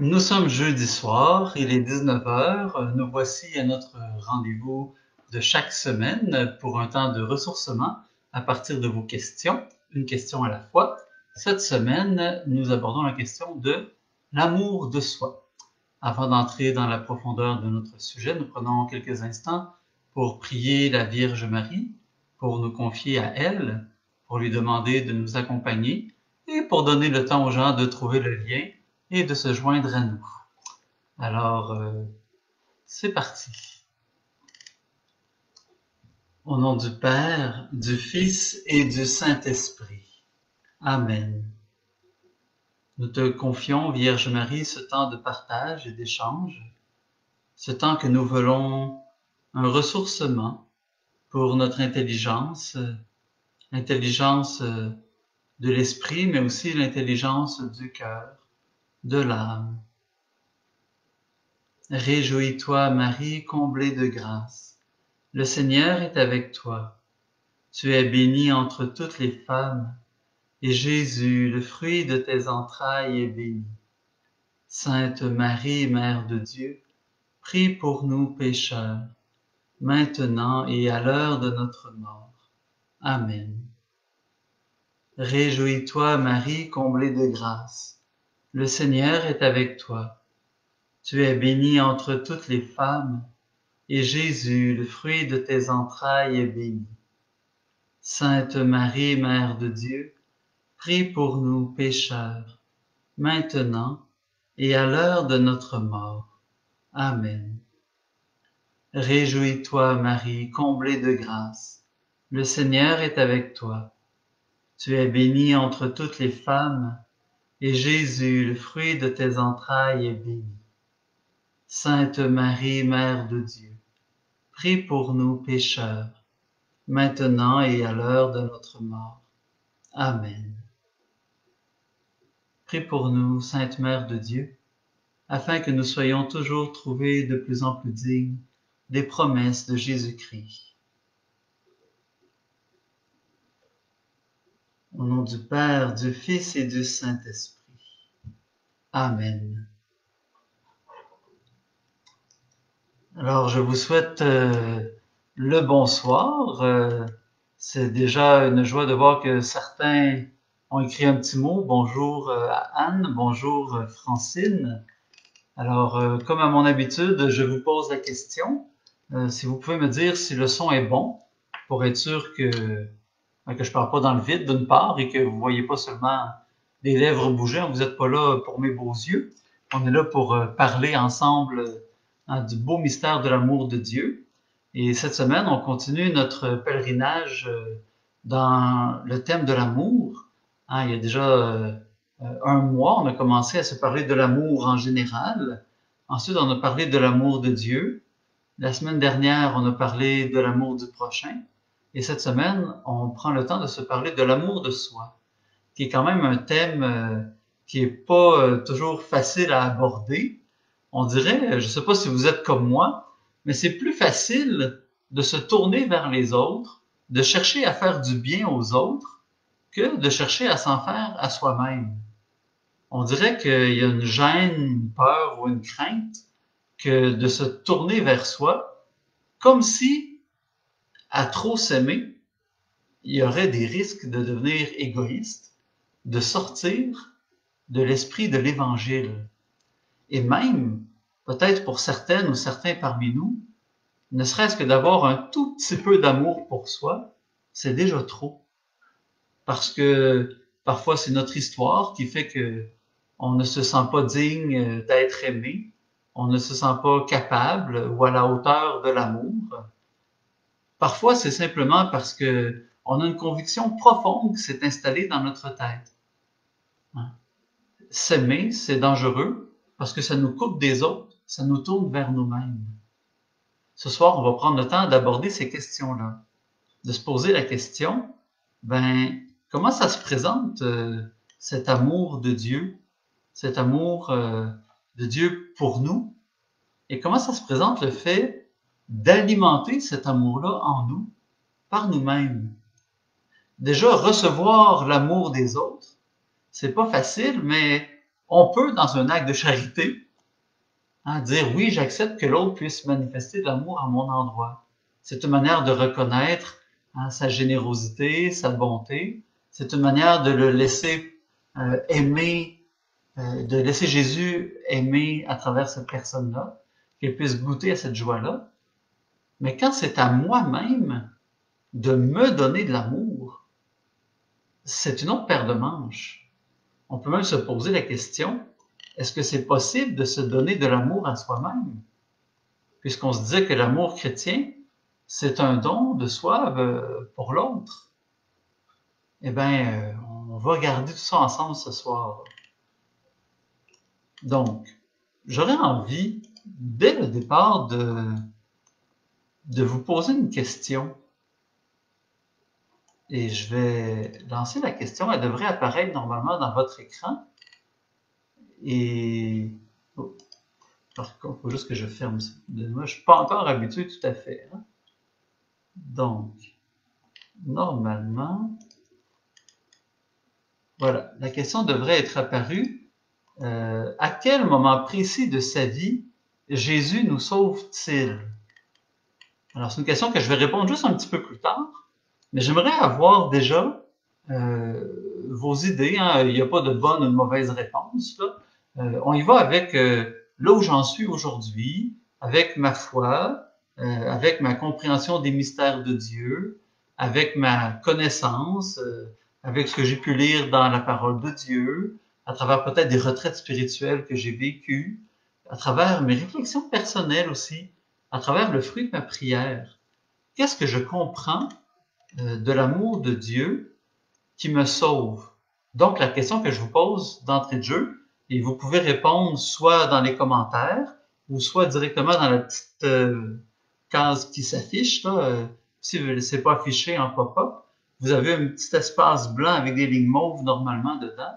Nous sommes jeudi soir, il est 19 heures. Nous voici à notre rendez-vous de chaque semaine pour un temps de ressourcement à partir de vos questions, une question à la fois. Cette semaine, nous abordons la question de l'amour de soi. Avant d'entrer dans la profondeur de notre sujet, nous prenons quelques instants pour prier la Vierge Marie, pour nous confier à elle, pour lui demander de nous accompagner et pour donner le temps aux gens de trouver le lien et de se joindre à nous. Alors, c'est parti. Au nom du Père, du Fils et du Saint-Esprit. Amen. Nous te confions, Vierge Marie, ce temps de partage et d'échange, ce temps que nous voulons un ressourcement pour notre intelligence, l'intelligence de l'esprit, mais aussi l'intelligence du cœur, de l'âme. Réjouis-toi, Marie, comblée de grâce. Le Seigneur est avec toi. Tu es bénie entre toutes les femmes, et Jésus, le fruit de tes entrailles, est béni. Sainte Marie, Mère de Dieu, prie pour nous pécheurs, maintenant et à l'heure de notre mort. Amen. Réjouis-toi, Marie, comblée de grâce. Le Seigneur est avec toi. Tu es bénie entre toutes les femmes, et Jésus, le fruit de tes entrailles, est béni. Sainte Marie, Mère de Dieu, prie pour nous pécheurs, maintenant et à l'heure de notre mort. Amen. Réjouis-toi, Marie, comblée de grâce. Le Seigneur est avec toi. Tu es bénie entre toutes les femmes, et Jésus, le fruit de tes entrailles, est béni. Sainte Marie, Mère de Dieu, prie pour nous pécheurs, maintenant et à l'heure de notre mort. Amen. Prie pour nous, Sainte Mère de Dieu, afin que nous soyons toujours trouvés de plus en plus dignes des promesses de Jésus-Christ. Au nom du Père, du Fils et du Saint-Esprit. Amen. Alors, je vous souhaite le bonsoir. C'est déjà une joie de voir que certains ont écrit un petit mot. Bonjour à Anne, bonjour Francine. Alors, comme à mon habitude, je vous pose la question. Si vous pouvez me dire si le son est bon, pour être sûr que je parle pas dans le vide d'une part et que vous voyez pas seulement des lèvres bouger. Vous n'êtes pas là pour mes beaux yeux. On est là pour parler ensemble du beau mystère de l'amour de Dieu. Et cette semaine, on continue notre pèlerinage dans le thème de l'amour. Il y a déjà un mois, on a commencé à se parler de l'amour en général. Ensuite, on a parlé de l'amour de Dieu. La semaine dernière, on a parlé de l'amour du prochain. Et cette semaine, on prend le temps de se parler de l'amour de soi, qui est quand même un thème qui est pas toujours facile à aborder. On dirait, je sais pas si vous êtes comme moi, mais c'est plus facile de se tourner vers les autres, de chercher à faire du bien aux autres, que de chercher à s'en faire à soi-même. On dirait qu'il y a une gêne, une peur ou une crainte que de se tourner vers soi, comme si, à trop s'aimer, il y aurait des risques de devenir égoïste, de sortir de l'esprit de l'Évangile. Et même, peut-être pour certaines ou certains parmi nous, ne serait-ce que d'avoir un tout petit peu d'amour pour soi, c'est déjà trop. Parce que parfois c'est notre histoire qui fait que on ne se sent pas digne d'être aimé, on ne se sent pas capable ou à la hauteur de l'amour. Parfois c'est simplement parce que on a une conviction profonde qui s'est installée dans notre tête. S'aimer, c'est dangereux parce que ça nous coupe des autres, ça nous tourne vers nous-mêmes. Ce soir, on va prendre le temps d'aborder ces questions-là, de se poser la question, comment ça se présente cet amour de Dieu, cet amour de Dieu pour nous, et comment ça se présente le fait d'alimenter cet amour-là en nous, par nous-mêmes. Déjà, recevoir l'amour des autres, c'est pas facile, mais On peut, dans un acte de charité, dire oui, j'accepte que l'autre puisse manifester de l'amour à mon endroit. C'est une manière de reconnaître sa générosité, sa bonté. C'est une manière de le laisser aimer, de laisser Jésus aimer à travers cette personne-là, qu'elle puisse goûter à cette joie-là. Mais quand c'est à moi-même de me donner de l'amour, c'est une autre paire de manches. On peut même se poser la question, est-ce que c'est possible de se donner de l'amour à soi-même? Puisqu'on se disait que l'amour chrétien, c'est un don de soi pour l'autre. Eh bien, on va regarder tout ça ensemble ce soir. Donc, j'aurais envie, dès le départ, de vous poser une question. Et je vais lancer la question. Elle devrait apparaître normalement dans votre écran. Et... Oh, par contre, il faut juste que je ferme ça. Moi, je ne suis pas encore habitué tout à fait. Donc, normalement, voilà, la question devrait être apparue. À quel moment précis de sa vie Jésus nous sauve-t-il? Alors, c'est une question que je vais répondre juste un petit peu plus tard, mais j'aimerais avoir déjà vos idées. Il n'y a pas de bonne ou de mauvaise réponse, là. On y va avec là où j'en suis aujourd'hui, avec ma foi, avec ma compréhension des mystères de Dieu, avec ma connaissance, avec ce que j'ai pu lire dans la parole de Dieu, à travers peut-être des retraites spirituelles que j'ai vécues, à travers mes réflexions personnelles aussi, à travers le fruit de ma prière. Qu'est-ce que je comprends de l'amour de Dieu qui me sauve? Donc, la question que je vous pose d'entrée de jeu, et vous pouvez répondre soit dans les commentaires ou soit directement dans la petite case qui s'affiche. Si vous ne laissez pas afficher en pop-up, vous avez un petit espace blanc avec des lignes mauves normalement dedans,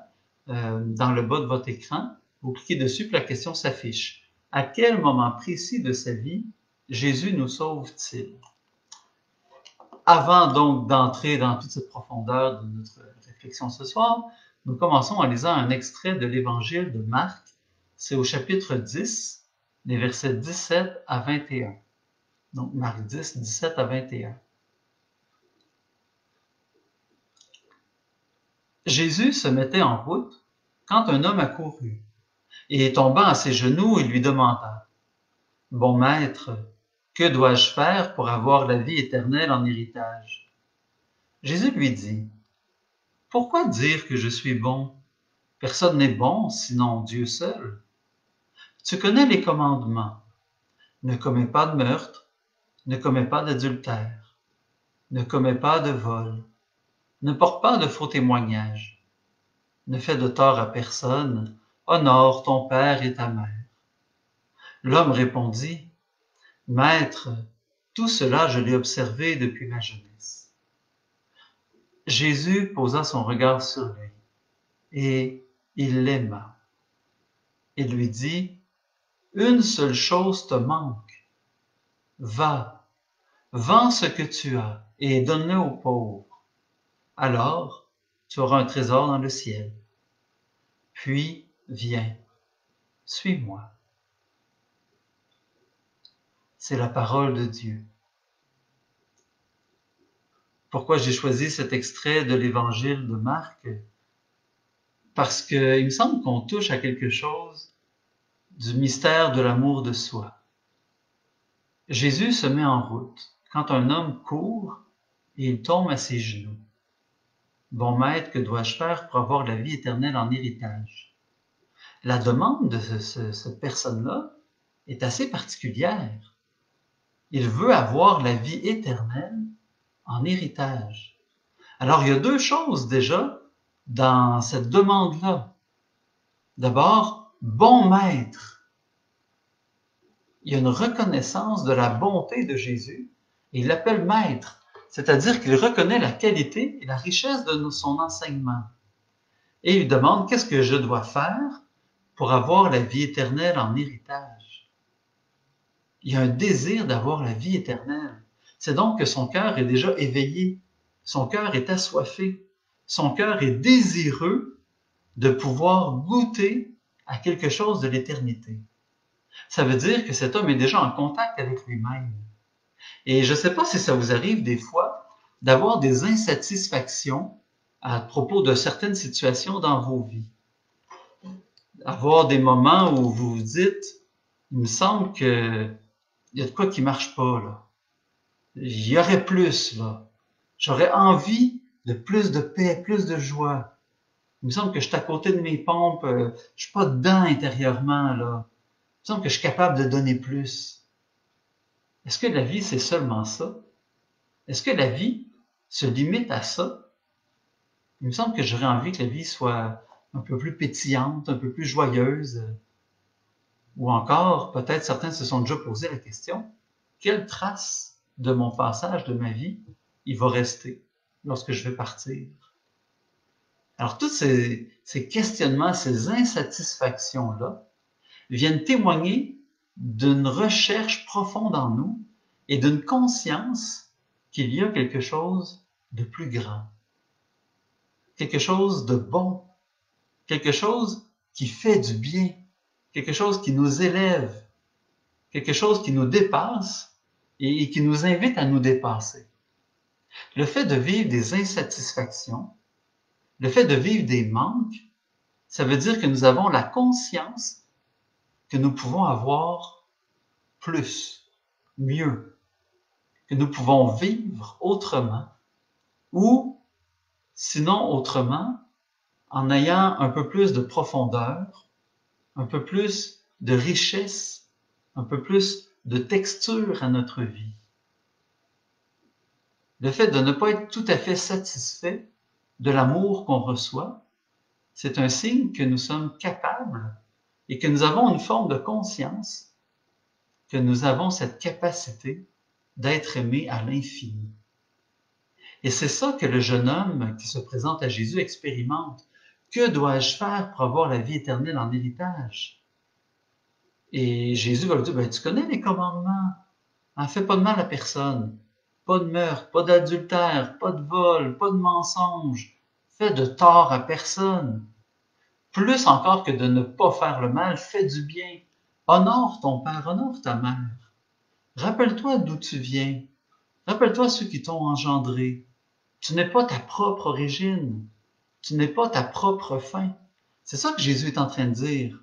dans le bas de votre écran. Vous cliquez dessus, puis la question s'affiche. À quel moment précis de sa vie Jésus nous sauve-t-il? Avant donc d'entrer dans toute cette profondeur de notre réflexion ce soir, nous commençons en lisant un extrait de l'évangile de Marc. C'est au chapitre 10, les versets 17 à 21. Donc Marc 10, 17 à 21. Jésus se mettait en route quand un homme accourut, et tombant à ses genoux, il lui demanda, « Bon maître, que dois-je faire pour avoir la vie éternelle en héritage? » Jésus lui dit, « Pourquoi dire que je suis bon? Personne n'est bon, sinon Dieu seul. Tu connais les commandements. Ne commets pas de meurtre, ne commets pas d'adultère, ne commets pas de vol, ne porte pas de faux témoignages, ne fais de tort à personne, honore ton père et ta mère. » L'homme répondit, « Maître, tout cela je l'ai observé depuis ma jeunesse. » Jésus posa son regard sur lui, et il l'aima. Il lui dit, « Une seule chose te manque. Va, vends ce que tu as et donne-le aux pauvres. Alors, tu auras un trésor dans le ciel. Puis, viens, suis-moi. » C'est la parole de Dieu. Pourquoi j'ai choisi cet extrait de l'évangile de Marc? Parce qu'il me semble qu'on touche à quelque chose du mystère de l'amour de soi. Jésus se met en route quand un homme court et il tombe à ses genoux. Bon maître, que dois-je faire pour avoir la vie éternelle en héritage? La demande de cette personne-là est assez particulière. Il veut avoir la vie éternelle en héritage. Alors, il y a deux choses déjà dans cette demande-là. D'abord, bon maître. Il y a une reconnaissance de la bonté de Jésus et il l'appelle maître, c'est-à-dire qu'il reconnaît la qualité et la richesse de son enseignement. Et il demande qu'est-ce que je dois faire pour avoir la vie éternelle en héritage. Il y a un désir d'avoir la vie éternelle. C'est donc que son cœur est déjà éveillé, son cœur est assoiffé, son cœur est désireux de pouvoir goûter à quelque chose de l'éternité. Ça veut dire que cet homme est déjà en contact avec lui-même. Et je ne sais pas si ça vous arrive des fois d'avoir des insatisfactions à propos de certaines situations dans vos vies. Avoir des moments où vous vous dites, il me semble que il y a de quoi qui marche pas, là. Il y aurait plus, là. J'aurais envie de plus de paix, plus de joie. Il me semble que je suis à côté de mes pompes, je suis pas dedans intérieurement, là. Il me semble que je suis capable de donner plus. Est-ce que la vie, c'est seulement ça? Est-ce que la vie se limite à ça? Il me semble que j'aurais envie que la vie soit un peu plus pétillante, un peu plus joyeuse. Ou encore, peut-être certains se sont déjà posé la question, quelle trace de mon passage, de ma vie, il va rester lorsque je vais partir? Alors, tous ces questionnements, ces insatisfactions-là, viennent témoigner d'une recherche profonde en nous et d'une conscience qu'il y a quelque chose de plus grand, quelque chose de bon, quelque chose qui fait du bien, quelque chose qui nous élève, quelque chose qui nous dépasse et qui nous invite à nous dépasser. Le fait de vivre des insatisfactions, le fait de vivre des manques, ça veut dire que nous avons la conscience que nous pouvons avoir plus, mieux, que nous pouvons vivre autrement ou, sinon autrement, en ayant un peu plus de profondeur, un peu plus de richesse, un peu plus de texture à notre vie. Le fait de ne pas être tout à fait satisfait de l'amour qu'on reçoit, c'est un signe que nous sommes capables et que nous avons une forme de conscience, que nous avons cette capacité d'être aimés à l'infini. Et c'est ça que le jeune homme qui se présente à Jésus expérimente. Que dois-je faire pour avoir la vie éternelle en héritage? Et Jésus va lui dire, tu connais les commandements. En fais pas de mal à personne. Pas de meurtre, pas d'adultère, pas de vol, pas de mensonge. Fais de tort à personne. Plus encore que de ne pas faire le mal, fais du bien. Honore ton père, honore ta mère. Rappelle-toi d'où tu viens. Rappelle-toi ceux qui t'ont engendré. Tu n'es pas ta propre origine. Tu n'es pas ta propre fin. C'est ça que Jésus est en train de dire.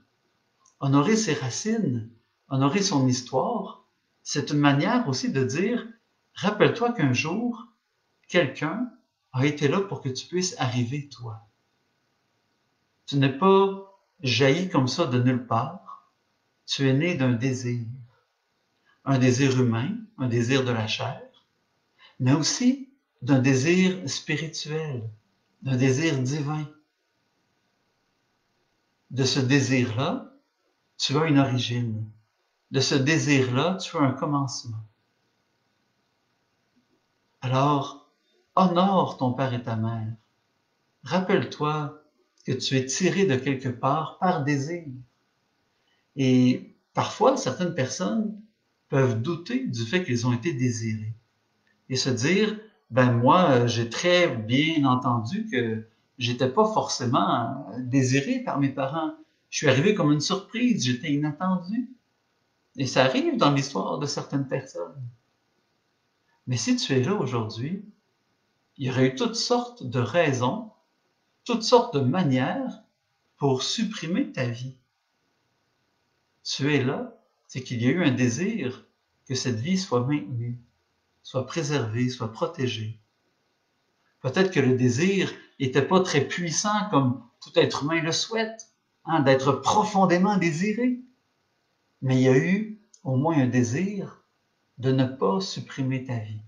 Honorer ses racines, honorer son histoire, c'est une manière aussi de dire, rappelle-toi qu'un jour, quelqu'un a été là pour que tu puisses arriver toi. Tu n'es pas jailli comme ça de nulle part. Tu es né d'un désir. Un désir humain, un désir de la chair, mais aussi d'un désir spirituel, d'un désir divin. De ce désir-là, tu as une origine. De ce désir-là, tu as un commencement. Alors, honore ton père et ta mère. Rappelle-toi que tu es tiré de quelque part par désir. Et parfois, certaines personnes peuvent douter du fait qu'ils ont été désirés et se dire, moi, j'ai très bien entendu que j'étais pas forcément désiré par mes parents. Je suis arrivé comme une surprise, j'étais inattendu. Et ça arrive dans l'histoire de certaines personnes. Mais si tu es là aujourd'hui, il y aurait eu toutes sortes de raisons, toutes sortes de manières pour supprimer ta vie. Tu es là, c'est qu'il y a eu un désir que cette vie soit maintenue, soit préservée, soit protégée. Peut-être que le désir n'était pas très puissant comme tout être humain le souhaite, d'être profondément désiré. Mais il y a eu au moins un désir de ne pas supprimer ta vie.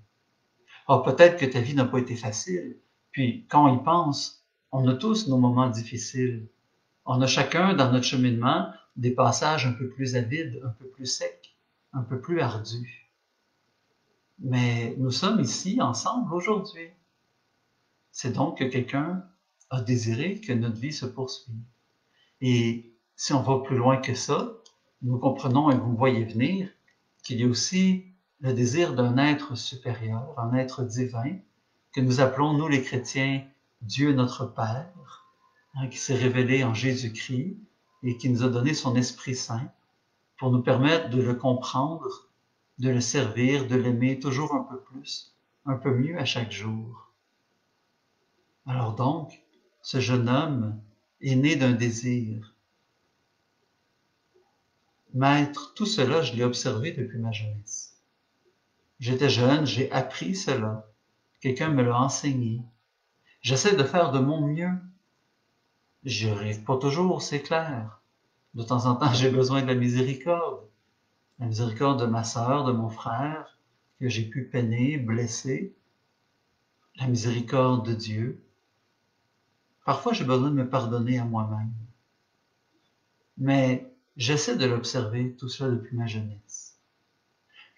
Alors peut-être que ta vie n'a pas été facile, puis quand on y pense, on a tous nos moments difficiles. On a chacun dans notre cheminement des passages un peu plus avides, un peu plus secs, un peu plus ardus. Mais nous sommes ici ensemble aujourd'hui. C'est donc que quelqu'un a désiré que notre vie se poursuive. Et si on va plus loin que ça, nous comprenons et vous voyez venir qu'il y a aussi le désir d'un être supérieur, un être divin, que nous appelons, nous les chrétiens, Dieu notre Père, qui s'est révélé en Jésus-Christ et qui nous a donné son Esprit Saint pour nous permettre de le comprendre, de le servir, de l'aimer toujours un peu plus, un peu mieux à chaque jour. Alors donc, ce jeune homme est né d'un désir. Maître, tout cela, je l'ai observé depuis ma jeunesse. J'étais jeune, j'ai appris cela. Quelqu'un me l'a enseigné. J'essaie de faire de mon mieux. J'y arrive pas toujours, c'est clair. De temps en temps, j'ai besoin de la miséricorde. La miséricorde de ma sœur, de mon frère, que j'ai pu peiner, blesser. La miséricorde de Dieu. Parfois, j'ai besoin de me pardonner à moi-même. Mais j'essaie de l'observer, tout cela depuis ma jeunesse.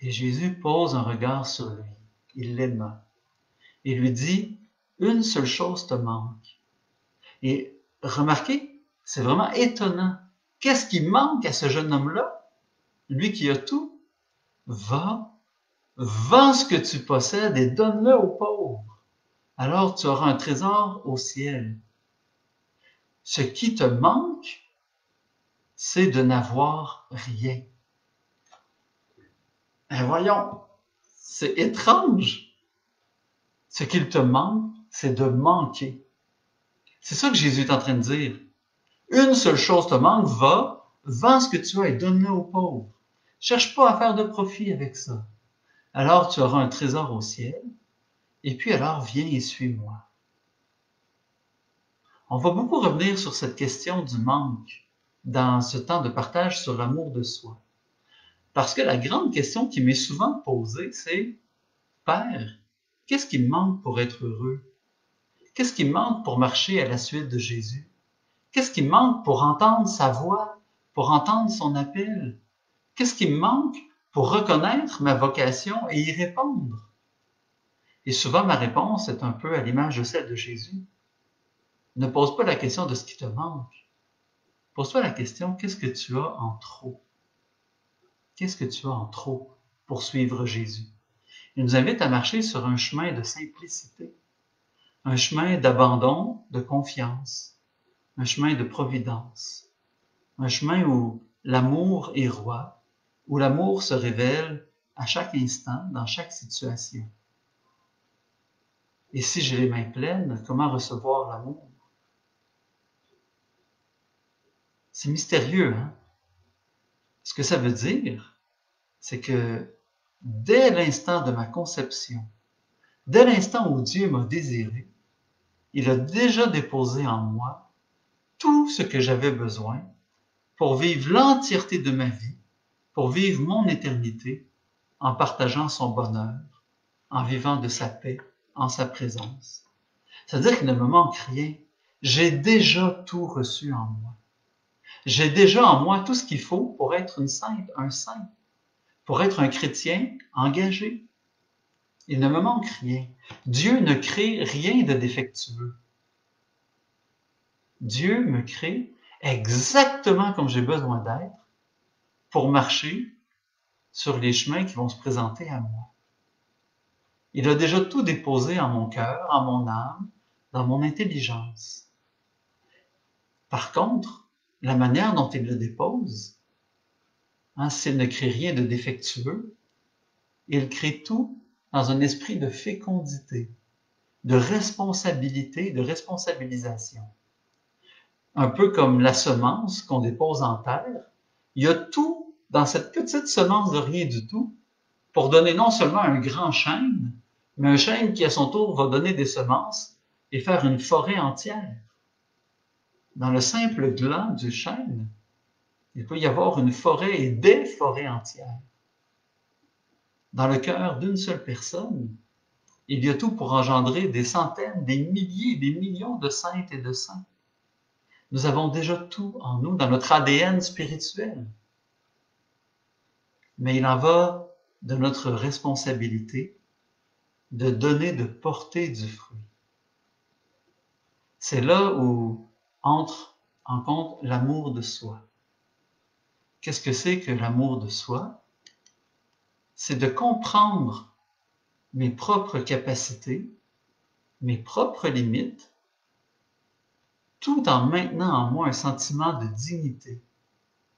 Et Jésus pose un regard sur lui. Il l'aima. Il lui dit, une seule chose te manque. Et remarquez, c'est vraiment étonnant. Qu'est-ce qui manque à ce jeune homme-là? Lui qui a tout, va, vends ce que tu possèdes et donne-le aux pauvres. Alors tu auras un trésor au ciel. Ce qui te manque, c'est de n'avoir rien. Et voyons, c'est étrange. Ce qu'il te manque, c'est de manquer. C'est ça que Jésus est en train de dire. Une seule chose te manque, va, vends ce que tu as et donne-le aux pauvres. Cherche pas à faire de profit avec ça. Alors tu auras un trésor au ciel, et puis alors viens et suis-moi. On va beaucoup revenir sur cette question du manque dans ce temps de partage sur l'amour de soi. Parce que la grande question qui m'est souvent posée, c'est « Père, qu'est-ce qui me manque pour être heureux? Qu'est-ce qui me manque pour marcher à la suite de Jésus? Qu'est-ce qui me manque pour entendre sa voix, pour entendre son appel? Qu'est-ce qui me manque pour reconnaître ma vocation et y répondre? » Et souvent, ma réponse est un peu à l'image de celle de Jésus. Ne pose pas la question de ce qui te manque. Pose-toi la question, qu'est-ce que tu as en trop? Qu'est-ce que tu as en trop pour suivre Jésus? Il nous invite à marcher sur un chemin de simplicité, un chemin d'abandon, de confiance, un chemin de providence, un chemin où l'amour est roi, où l'amour se révèle à chaque instant, dans chaque situation. Et si j'ai les mains pleines, comment recevoir l'amour? C'est mystérieux, hein? Ce que ça veut dire, c'est que dès l'instant de ma conception, dès l'instant où Dieu m'a désiré, il a déjà déposé en moi tout ce que j'avais besoin pour vivre l'entièreté de ma vie, pour vivre mon éternité, en partageant son bonheur, en vivant de sa paix, en sa présence. C'est-à-dire qu'il ne me manque rien. J'ai déjà tout reçu en moi. J'ai déjà en moi tout ce qu'il faut pour être une sainte, un saint, pour être un chrétien engagé. Il ne me manque rien. Dieu ne crée rien de défectueux. Dieu me crée exactement comme j'ai besoin d'être pour marcher sur les chemins qui vont se présenter à moi. Il a déjà tout déposé en mon cœur, en mon âme, dans mon intelligence. Par contre, la manière dont il le dépose, s'il ne crée rien de défectueux, il crée tout dans un esprit de fécondité, de responsabilité, de responsabilisation. Un peu comme la semence qu'on dépose en terre, il y a tout dans cette petite semence de rien du tout pour donner non seulement un grand chêne, mais un chêne qui à son tour va donner des semences et faire une forêt entière. Dans le simple gland du chêne, il peut y avoir une forêt et des forêts entières. Dans le cœur d'une seule personne, il y a tout pour engendrer des centaines, des milliers, des millions de saintes et de saints. Nous avons déjà tout en nous, dans notre ADN spirituel. Mais il en va de notre responsabilité de donner, de porter du fruit. C'est là où entre en compte l'amour de soi. Qu'est-ce que c'est que l'amour de soi? C'est de comprendre mes propres capacités, mes propres limites, tout en maintenant en moi un sentiment de dignité,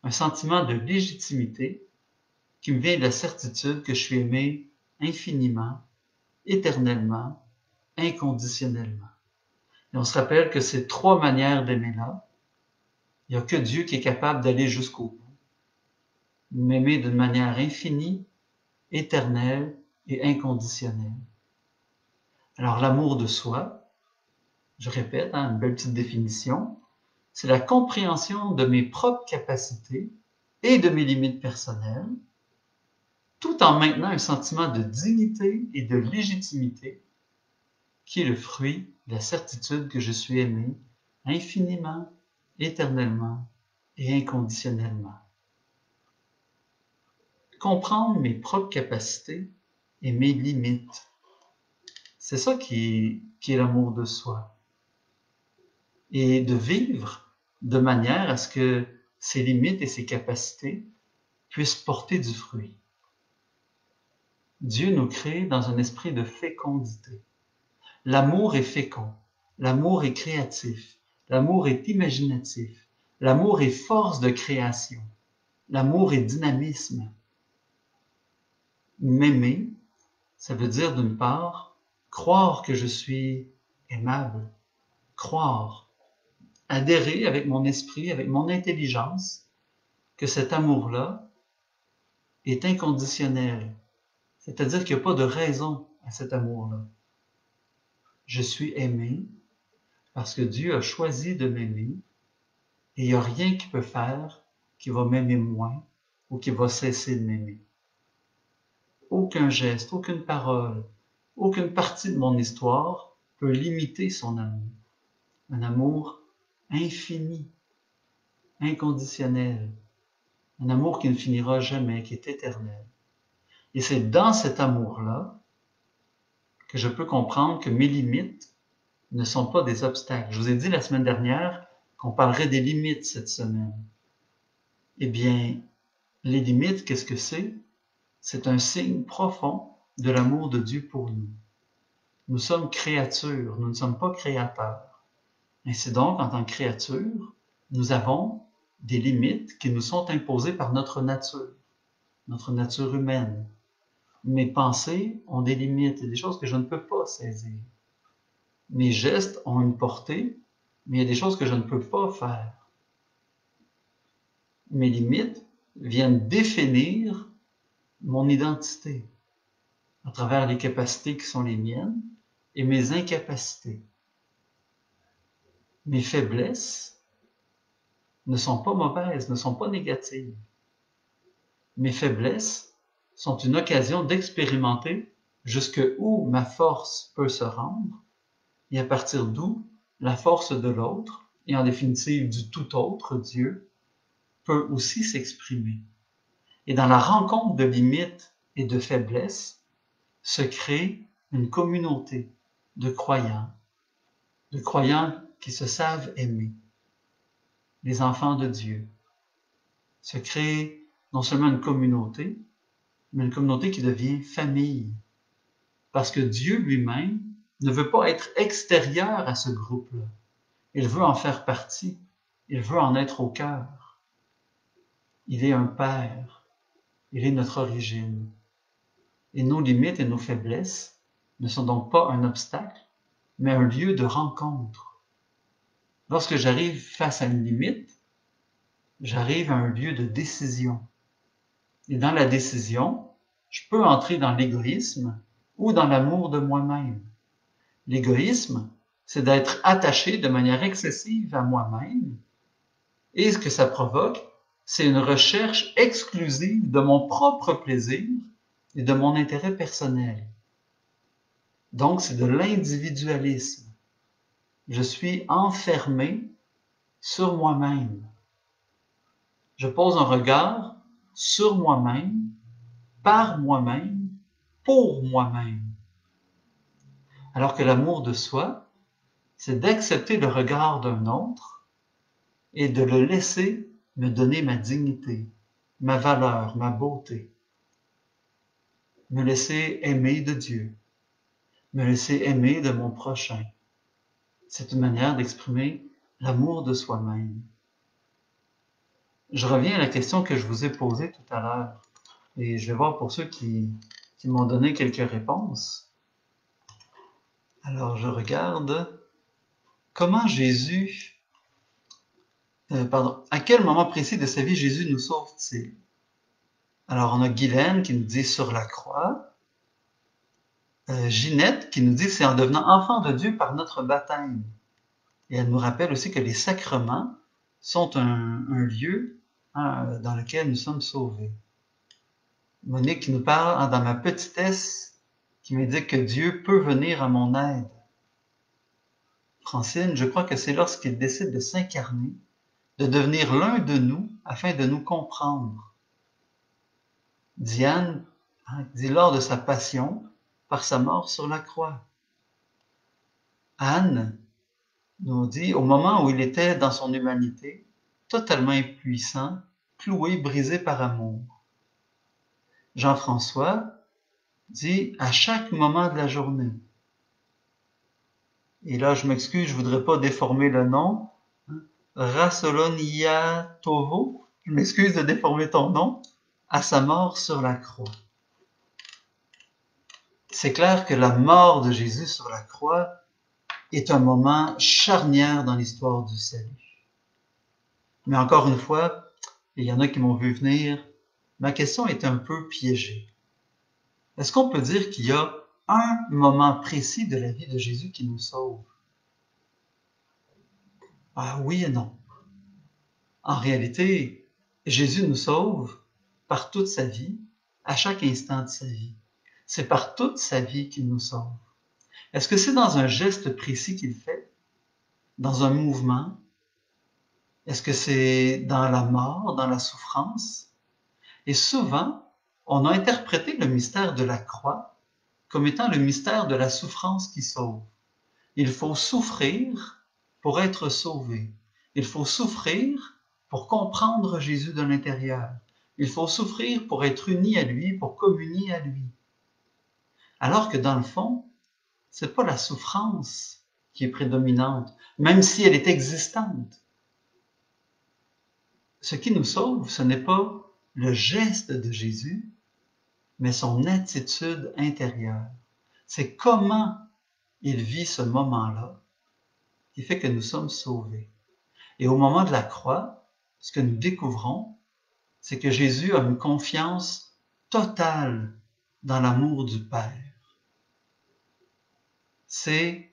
un sentiment de légitimité qui me vient de la certitude que je suis aimé infiniment, éternellement, inconditionnellement. Et on se rappelle que ces trois manières d'aimer-là, il n'y a que Dieu qui est capable d'aller jusqu'au bout. M'aimer d'une manière infinie, éternelle et inconditionnelle. Alors l'amour de soi, je répète, une belle petite définition, c'est la compréhension de mes propres capacités et de mes limites personnelles, tout en maintenant un sentiment de dignité et de légitimité qui est le fruit de la certitude que je suis aimé infiniment, éternellement et inconditionnellement. Comprendre mes propres capacités et mes limites, c'est ça qui est l'amour de soi. Et de vivre de manière à ce que ses limites et ses capacités puissent porter du fruit. Dieu nous crée dans un esprit de fécondité. L'amour est fécond, l'amour est créatif, l'amour est imaginatif, l'amour est force de création, l'amour est dynamisme. M'aimer, ça veut dire d'une part, croire que je suis aimable, croire, adhérer avec mon esprit, avec mon intelligence, que cet amour-là est inconditionnel, c'est-à-dire qu'il n'y a pas de raison à cet amour-là. Je suis aimé parce que Dieu a choisi de m'aimer et il n'y a rien qu'il peut faire qui va m'aimer moins ou qui va cesser de m'aimer. Aucun geste, aucune parole, aucune partie de mon histoire peut limiter son amour. Un amour infini, inconditionnel, un amour qui ne finira jamais, qui est éternel. Et c'est dans cet amour-là que je peux comprendre que mes limites ne sont pas des obstacles. Je vous ai dit la semaine dernière qu'on parlerait des limites cette semaine. Eh bien, les limites, qu'est-ce que c'est? C'est un signe profond de l'amour de Dieu pour nous. Nous sommes créatures, nous ne sommes pas créateurs. Ainsi donc, en tant que créatures, nous avons des limites qui nous sont imposées par notre nature humaine. Mes pensées ont des limites, des choses que je ne peux pas saisir. Mes gestes ont une portée, mais il y a des choses que je ne peux pas faire. Mes limites viennent définir mon identité à travers les capacités qui sont les miennes et mes incapacités. Mes faiblesses ne sont pas mauvaises, ne sont pas négatives. Mes faiblesses sont une occasion d'expérimenter jusqu'où ma force peut se rendre et à partir d'où la force de l'autre, et en définitive du tout autre, Dieu, peut aussi s'exprimer. Et dans la rencontre de limites et de faiblesses se crée une communauté de croyants qui se savent aimer, les enfants de Dieu. Se crée non seulement une communauté, mais une communauté qui devient famille. Parce que Dieu lui-même ne veut pas être extérieur à ce groupe-là. Il veut en faire partie. Il veut en être au cœur. Il est un Père. Il est notre origine. Et nos limites et nos faiblesses ne sont donc pas un obstacle, mais un lieu de rencontre. Lorsque j'arrive face à une limite, j'arrive à un lieu de décision. Et dans la décision, je peux entrer dans l'égoïsme ou dans l'amour de moi-même. L'égoïsme, c'est d'être attaché de manière excessive à moi-même. Et ce que ça provoque, c'est une recherche exclusive de mon propre plaisir et de mon intérêt personnel. Donc, c'est de l'individualisme. Je suis enfermé sur moi-même. Je pose un regard sur moi-même, par moi-même, pour moi-même. Alors que l'amour de soi, c'est d'accepter le regard d'un autre et de le laisser me donner ma dignité, ma valeur, ma beauté. Me laisser aimer de Dieu, me laisser aimer de mon prochain. C'est une manière d'exprimer l'amour de soi-même. Je reviens à la question que je vous ai posée tout à l'heure, et je vais voir pour ceux qui m'ont donné quelques réponses. Alors, je regarde. Comment Jésus, à quel moment précis de sa vie Jésus nous sauve-t-il? Alors, on a Guylaine qui nous dit sur la croix, Ginette qui nous dit c'est en devenant enfant de Dieu par notre baptême. Et elle nous rappelle aussi que les sacrements sont un lieu dans lequel nous sommes sauvés. Monique qui nous parle dans ma petitesse, qui m'indique que Dieu peut venir à mon aide. Francine, je crois que c'est lorsqu'il décide de s'incarner, de devenir l'un de nous afin de nous comprendre. Diane dit lors de sa passion, par sa mort sur la croix. Anne nous dit au moment où il était dans son humanité, totalement impuissant, cloué, brisé par amour. Jean-François dit à chaque moment de la journée. Et là, je m'excuse, je voudrais pas déformer le nom. Rasoloniatovo, je m'excuse de déformer ton nom, à sa mort sur la croix. C'est clair que la mort de Jésus sur la croix est un moment charnière dans l'histoire du salut. Mais encore une fois, il y en a qui m'ont vu venir, ma question est un peu piégée. Est-ce qu'on peut dire qu'il y a un moment précis de la vie de Jésus qui nous sauve? Ah oui et non. En réalité, Jésus nous sauve par toute sa vie, à chaque instant de sa vie. C'est par toute sa vie qu'il nous sauve. Est-ce que c'est dans un geste précis qu'il fait? Dans un mouvement? Est-ce que c'est dans la mort, dans la souffrance? Et souvent, on a interprété le mystère de la croix comme étant le mystère de la souffrance qui sauve. Il faut souffrir pour être sauvé. Il faut souffrir pour comprendre Jésus de l'intérieur. Il faut souffrir pour être uni à lui, pour communier à lui. Alors que dans le fond, c'est pas la souffrance qui est prédominante, même si elle est existante. Ce qui nous sauve, ce n'est pas le geste de Jésus, mais son attitude intérieure. C'est comment il vit ce moment-là qui fait que nous sommes sauvés. Et au moment de la croix, ce que nous découvrons, c'est que Jésus a une confiance totale dans l'amour du Père. C'est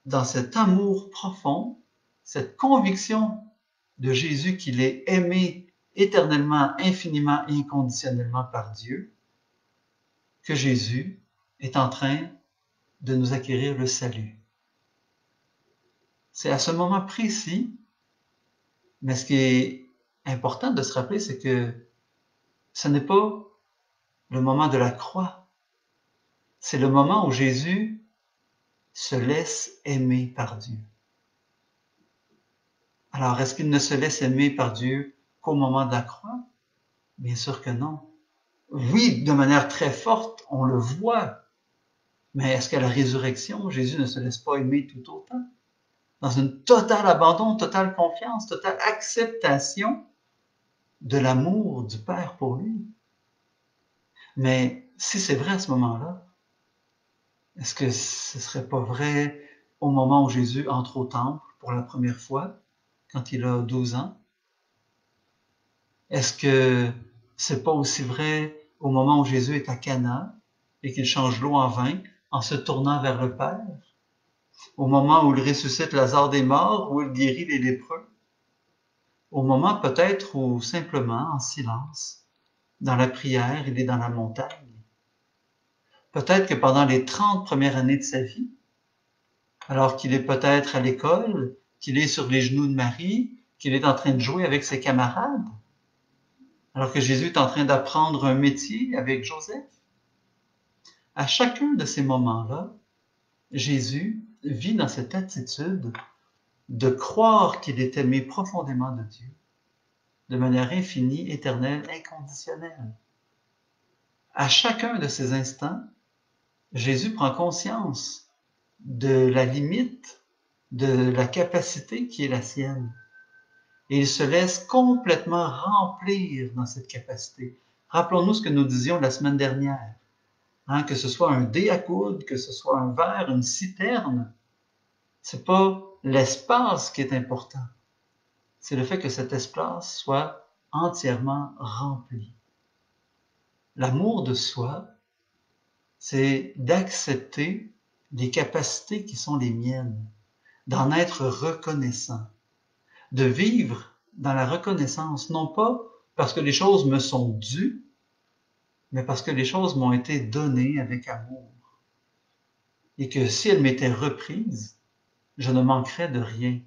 dans cet amour profond, cette conviction de Jésus qu'il est aimé éternellement, infiniment et inconditionnellement par Dieu, que Jésus est en train de nous acquérir le salut. C'est à ce moment précis, mais ce qui est important de se rappeler, c'est que ce n'est pas le moment de la croix, c'est le moment où Jésus se laisse aimer par Dieu. Alors, est-ce qu'il ne se laisse aimer par Dieu qu'au moment de la croix? Bien sûr que non. Oui, de manière très forte, on le voit. Mais est-ce qu'à la résurrection, Jésus ne se laisse pas aimer tout autant? Dans une totale abandon, totale confiance, totale acceptation de l'amour du Père pour lui. Mais si c'est vrai à ce moment-là, est-ce que ce ne serait pas vrai au moment où Jésus entre au temple pour la première fois, quand il a 12 ans? Est-ce que c'est pas aussi vrai au moment où Jésus est à Cana et qu'il change l'eau en vin en se tournant vers le Père? Au moment où il ressuscite Lazare des morts, où il guérit les lépreux? Au moment peut-être où simplement, en silence, dans la prière, il est dans la montagne? Peut-être que pendant les 30 premières années de sa vie, alors qu'il est peut-être à l'école, qu'il est sur les genoux de Marie, qu'il est en train de jouer avec ses camarades, alors que Jésus est en train d'apprendre un métier avec Joseph. À chacun de ces moments-là, Jésus vit dans cette attitude de croire qu'il est aimé profondément de Dieu, de manière infinie, éternelle, inconditionnelle. À chacun de ces instants, Jésus prend conscience de la limite de la capacité qui est la sienne. Et il se laisse complètement remplir dans cette capacité. Rappelons-nous ce que nous disions la semaine dernière. Hein, que ce soit un dé à coudre, que ce soit un verre, une citerne, c'est pas l'espace qui est important. C'est le fait que cet espace soit entièrement rempli. L'amour de soi, c'est d'accepter les capacités qui sont les miennes, d'en être reconnaissant, de vivre dans la reconnaissance, non pas parce que les choses me sont dues, mais parce que les choses m'ont été données avec amour. Et que si elles m'étaient reprises, je ne manquerais de rien.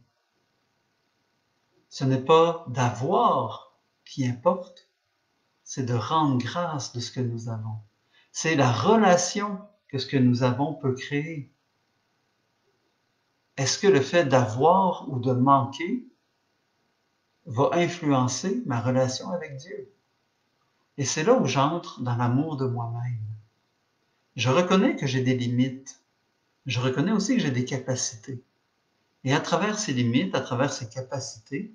Ce n'est pas d'avoir qui importe, c'est de rendre grâce de ce que nous avons. C'est la relation que ce que nous avons peut créer. Est-ce que le fait d'avoir ou de manquer va influencer ma relation avec Dieu? Et c'est là où j'entre dans l'amour de moi-même. Je reconnais que j'ai des limites. Je reconnais aussi que j'ai des capacités. Et à travers ces limites, à travers ces capacités,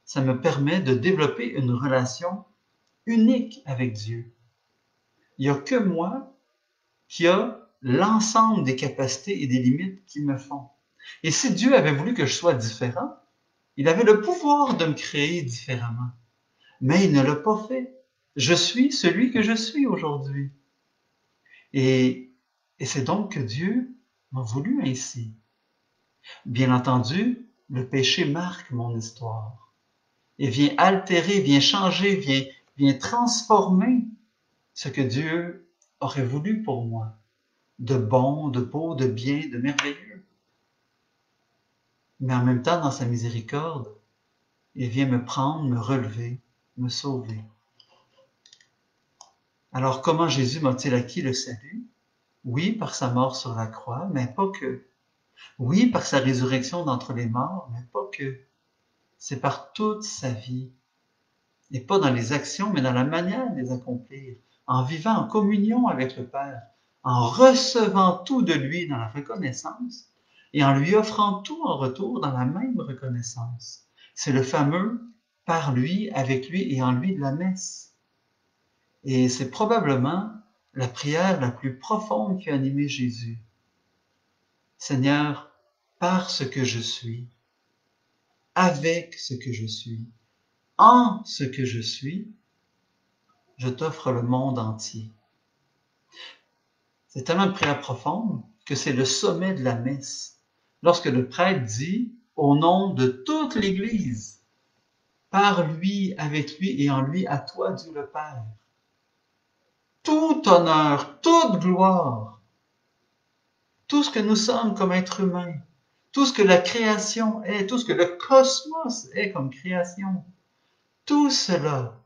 ça me permet de développer une relation unique avec Dieu. Il n'y a que moi qui a l'ensemble des capacités et des limites qui me font. Et si Dieu avait voulu que je sois différent, il avait le pouvoir de me créer différemment. Mais il ne l'a pas fait. Je suis celui que je suis aujourd'hui. Et c'est donc que Dieu m'a voulu ainsi. Bien entendu, le péché marque mon histoire et vient altérer, vient changer, vient transformer ce que Dieu aurait voulu pour moi, de bon, de beau, de bien, de merveilleux. Mais en même temps, dans sa miséricorde, il vient me prendre, me relever, me sauver. Alors comment Jésus m'a-t-il acquis le salut? Oui, par sa mort sur la croix, mais pas que. Oui, par sa résurrection d'entre les morts, mais pas que. C'est par toute sa vie. Et pas dans les actions, mais dans la manière de les accomplir. En vivant en communion avec le Père. En recevant tout de lui dans la reconnaissance. Et en lui offrant tout en retour dans la même reconnaissance. C'est le fameux par lui, avec lui et en lui de la messe. Et c'est probablement la prière la plus profonde qui a animé Jésus. Seigneur, par ce que je suis, avec ce que je suis, en ce que je suis, je t'offre le monde entier. C'est tellement une prière profonde que c'est le sommet de la messe. Lorsque le prêtre dit, au nom de toute l'Église, par lui, avec lui et en lui, à toi, Dieu le Père, tout honneur, toute gloire, tout ce que nous sommes comme êtres humains, tout ce que la création est, tout ce que le cosmos est comme création, tout cela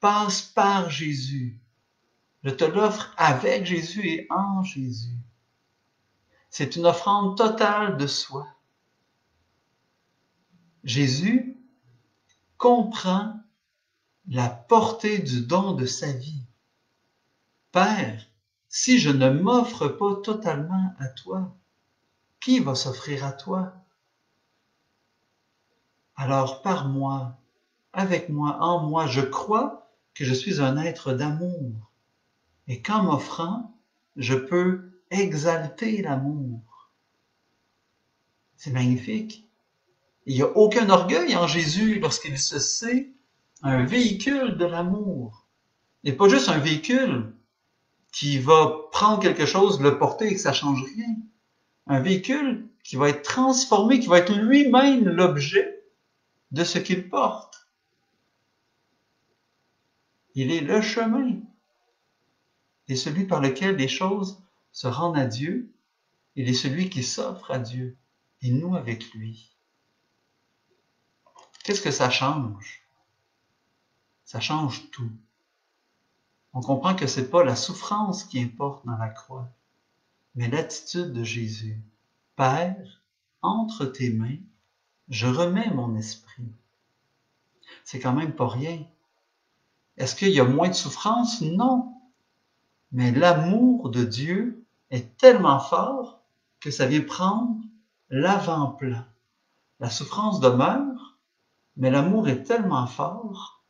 passe par Jésus. Je te l'offre avec Jésus et en Jésus. C'est une offrande totale de soi. Jésus comprend la portée du don de sa vie. Père, si je ne m'offre pas totalement à toi, qui va s'offrir à toi? Alors par moi, avec moi, en moi, je crois que je suis un être d'amour. Et qu'en m'offrant, je peux exalter l'amour. C'est magnifique. Il n'y a aucun orgueil en Jésus lorsqu'il se sait un véhicule de l'amour. Et pas juste un véhicule qui va prendre quelque chose, le porter et que ça change rien. Un véhicule qui va être transformé, qui va être lui-même l'objet de ce qu'il porte. Il est le chemin et celui par lequel les choses se rendent à Dieu. Il est celui qui s'offre à Dieu et nous avec lui. Qu'est-ce que ça change? Ça change tout. On comprend que c'est pas la souffrance qui importe dans la croix, mais l'attitude de Jésus. Père, entre tes mains, je remets mon esprit. C'est quand même pas rien. Est-ce qu'il y a moins de souffrance? Non. Mais l'amour de Dieu est tellement fort que ça vient prendre l'avant-plan. La souffrance demeure, mais l'amour est tellement fort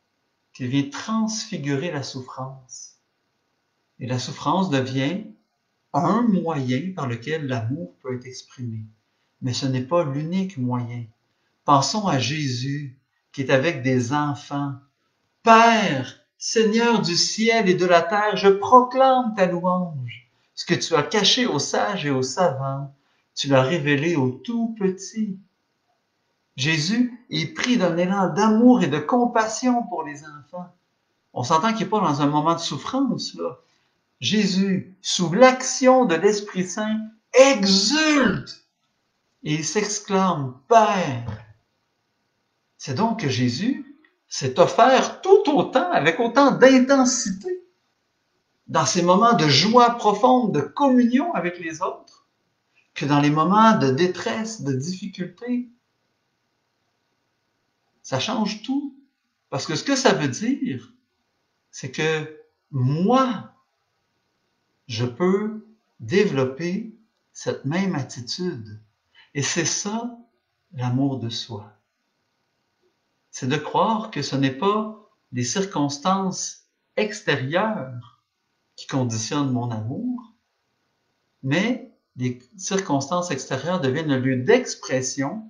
qu'il vient transfigurer la souffrance. Et la souffrance devient un moyen par lequel l'amour peut être exprimé. Mais ce n'est pas l'unique moyen. Pensons à Jésus qui est avec des enfants. Père, Seigneur du ciel et de la terre, je proclame ta louange. Ce que tu as caché aux sages et aux savants, tu l'as révélé aux tout petits. Jésus est pris d'un élan d'amour et de compassion pour les enfants. On s'entend qu'il n'est pas dans un moment de souffrance, là. Jésus, sous l'action de l'Esprit Saint, exulte et il s'exclame « Père ». C'est donc que Jésus s'est offert tout autant, avec autant d'intensité, dans ces moments de joie profonde, de communion avec les autres, que dans les moments de détresse, de difficulté. Ça change tout. Parce que ce que ça veut dire, c'est que moi, je peux développer cette même attitude. Et c'est ça, l'amour de soi. C'est de croire que ce n'est pas des circonstances extérieures qui conditionnent mon amour, mais les circonstances extérieures deviennent le lieu d'expression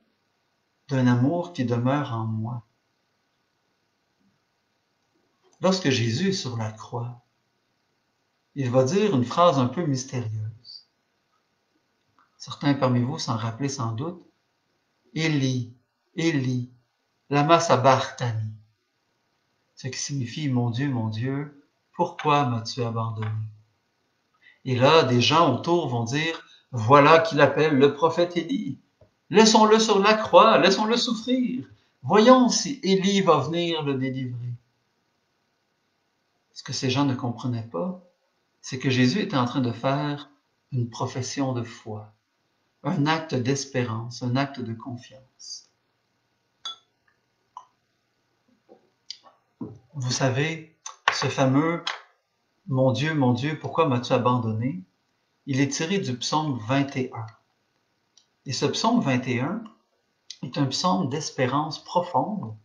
d'un amour qui demeure en moi. Lorsque Jésus est sur la croix, il va dire une phrase un peu mystérieuse. Certains parmi vous s'en rappellent sans doute. Élie, Élie, lama sabachthani. Ce qui signifie, mon Dieu, pourquoi m'as-tu abandonné? Et là, des gens autour vont dire, voilà qu'il appelle le prophète Élie. Laissons-le sur la croix, laissons-le souffrir. Voyons si Élie va venir le délivrer. Ce que ces gens ne comprenaient pas, c'est que Jésus était en train de faire une profession de foi, un acte d'espérance, un acte de confiance. Vous savez, ce fameux « Mon Dieu, pourquoi m'as-tu abandonné ?» il est tiré du psaume 21. Et ce psaume 21 est un psaume d'espérance profonde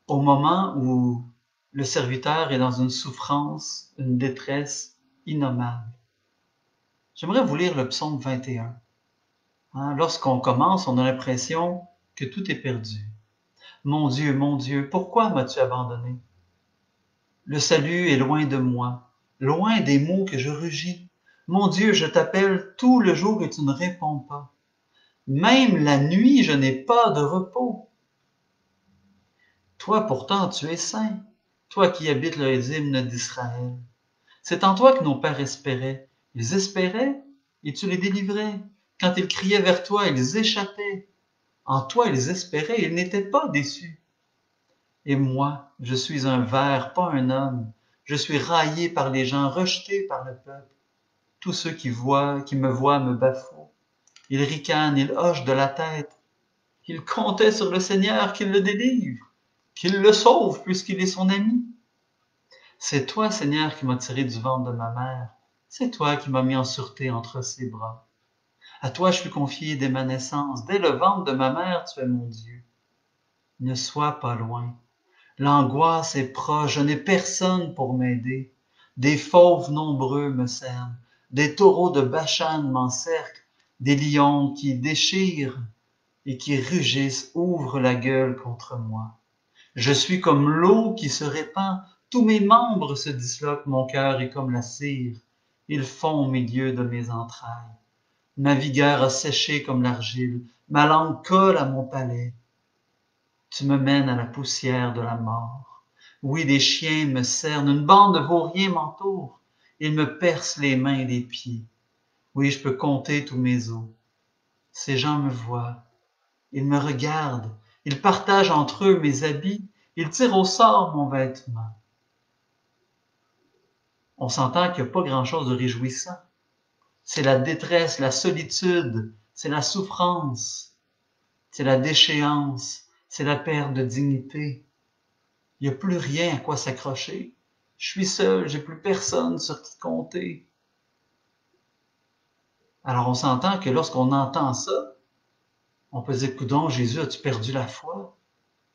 au moment où le serviteur est dans une souffrance, une détresse innommable. J'aimerais vous lire le psaume 21. Lorsqu'on commence, on a l'impression que tout est perdu. Mon Dieu, pourquoi m'as-tu abandonné? Le salut est loin de moi, loin des mots que je rugis. Mon Dieu, je t'appelle tout le jour et tu ne réponds pas. Même la nuit, je n'ai pas de repos. Toi pourtant, tu es saint, toi qui habites les hymnes d'Israël. C'est en toi que nos pères espéraient. Ils espéraient et tu les délivrais. Quand ils criaient vers toi, ils échappaient. En toi, ils espéraient, ils n'étaient pas déçus. Et moi, je suis un ver, pas un homme. Je suis raillé par les gens, rejeté par le peuple. Tous ceux qui me voient me bafouent. Ils ricanent, ils hochent de la tête. Ils comptaient sur le Seigneur qu'il le délivre, qu'il le sauve puisqu'il est son ami. C'est toi, Seigneur, qui m'as tiré du ventre de ma mère. C'est toi qui m'as mis en sûreté entre ses bras. À toi je suis confié dès ma naissance. Dès le ventre de ma mère, tu es mon Dieu. Ne sois pas loin. L'angoisse est proche, je n'ai personne pour m'aider. Des fauves nombreux me cernent, des taureaux de Bashan m'encerclent, des lions qui déchirent et qui rugissent ouvrent la gueule contre moi. Je suis comme l'eau qui se répand, tous mes membres se disloquent, mon cœur est comme la cire, ils fond au milieu de mes entrailles. Ma vigueur a séché comme l'argile, ma langue colle à mon palais. Tu me mènes à la poussière de la mort. Oui, des chiens me cernent, une bande de vauriens m'entoure. Ils me percent les mains et les pieds. Oui, je peux compter tous mes os. Ces gens me voient. Ils me regardent. Ils partagent entre eux mes habits. Ils tirent au sort mon vêtement. On s'entend qu'il n'y a pas grand-chose de réjouissant. C'est la détresse, la solitude, c'est la souffrance, c'est la déchéance, c'est la perte de dignité. Il n'y a plus rien à quoi s'accrocher. Je suis seul, j'ai plus personne sur qui compter. Alors on s'entend que lorsqu'on entend ça, On peut dire, coudonc, Jésus, as-tu perdu la foi?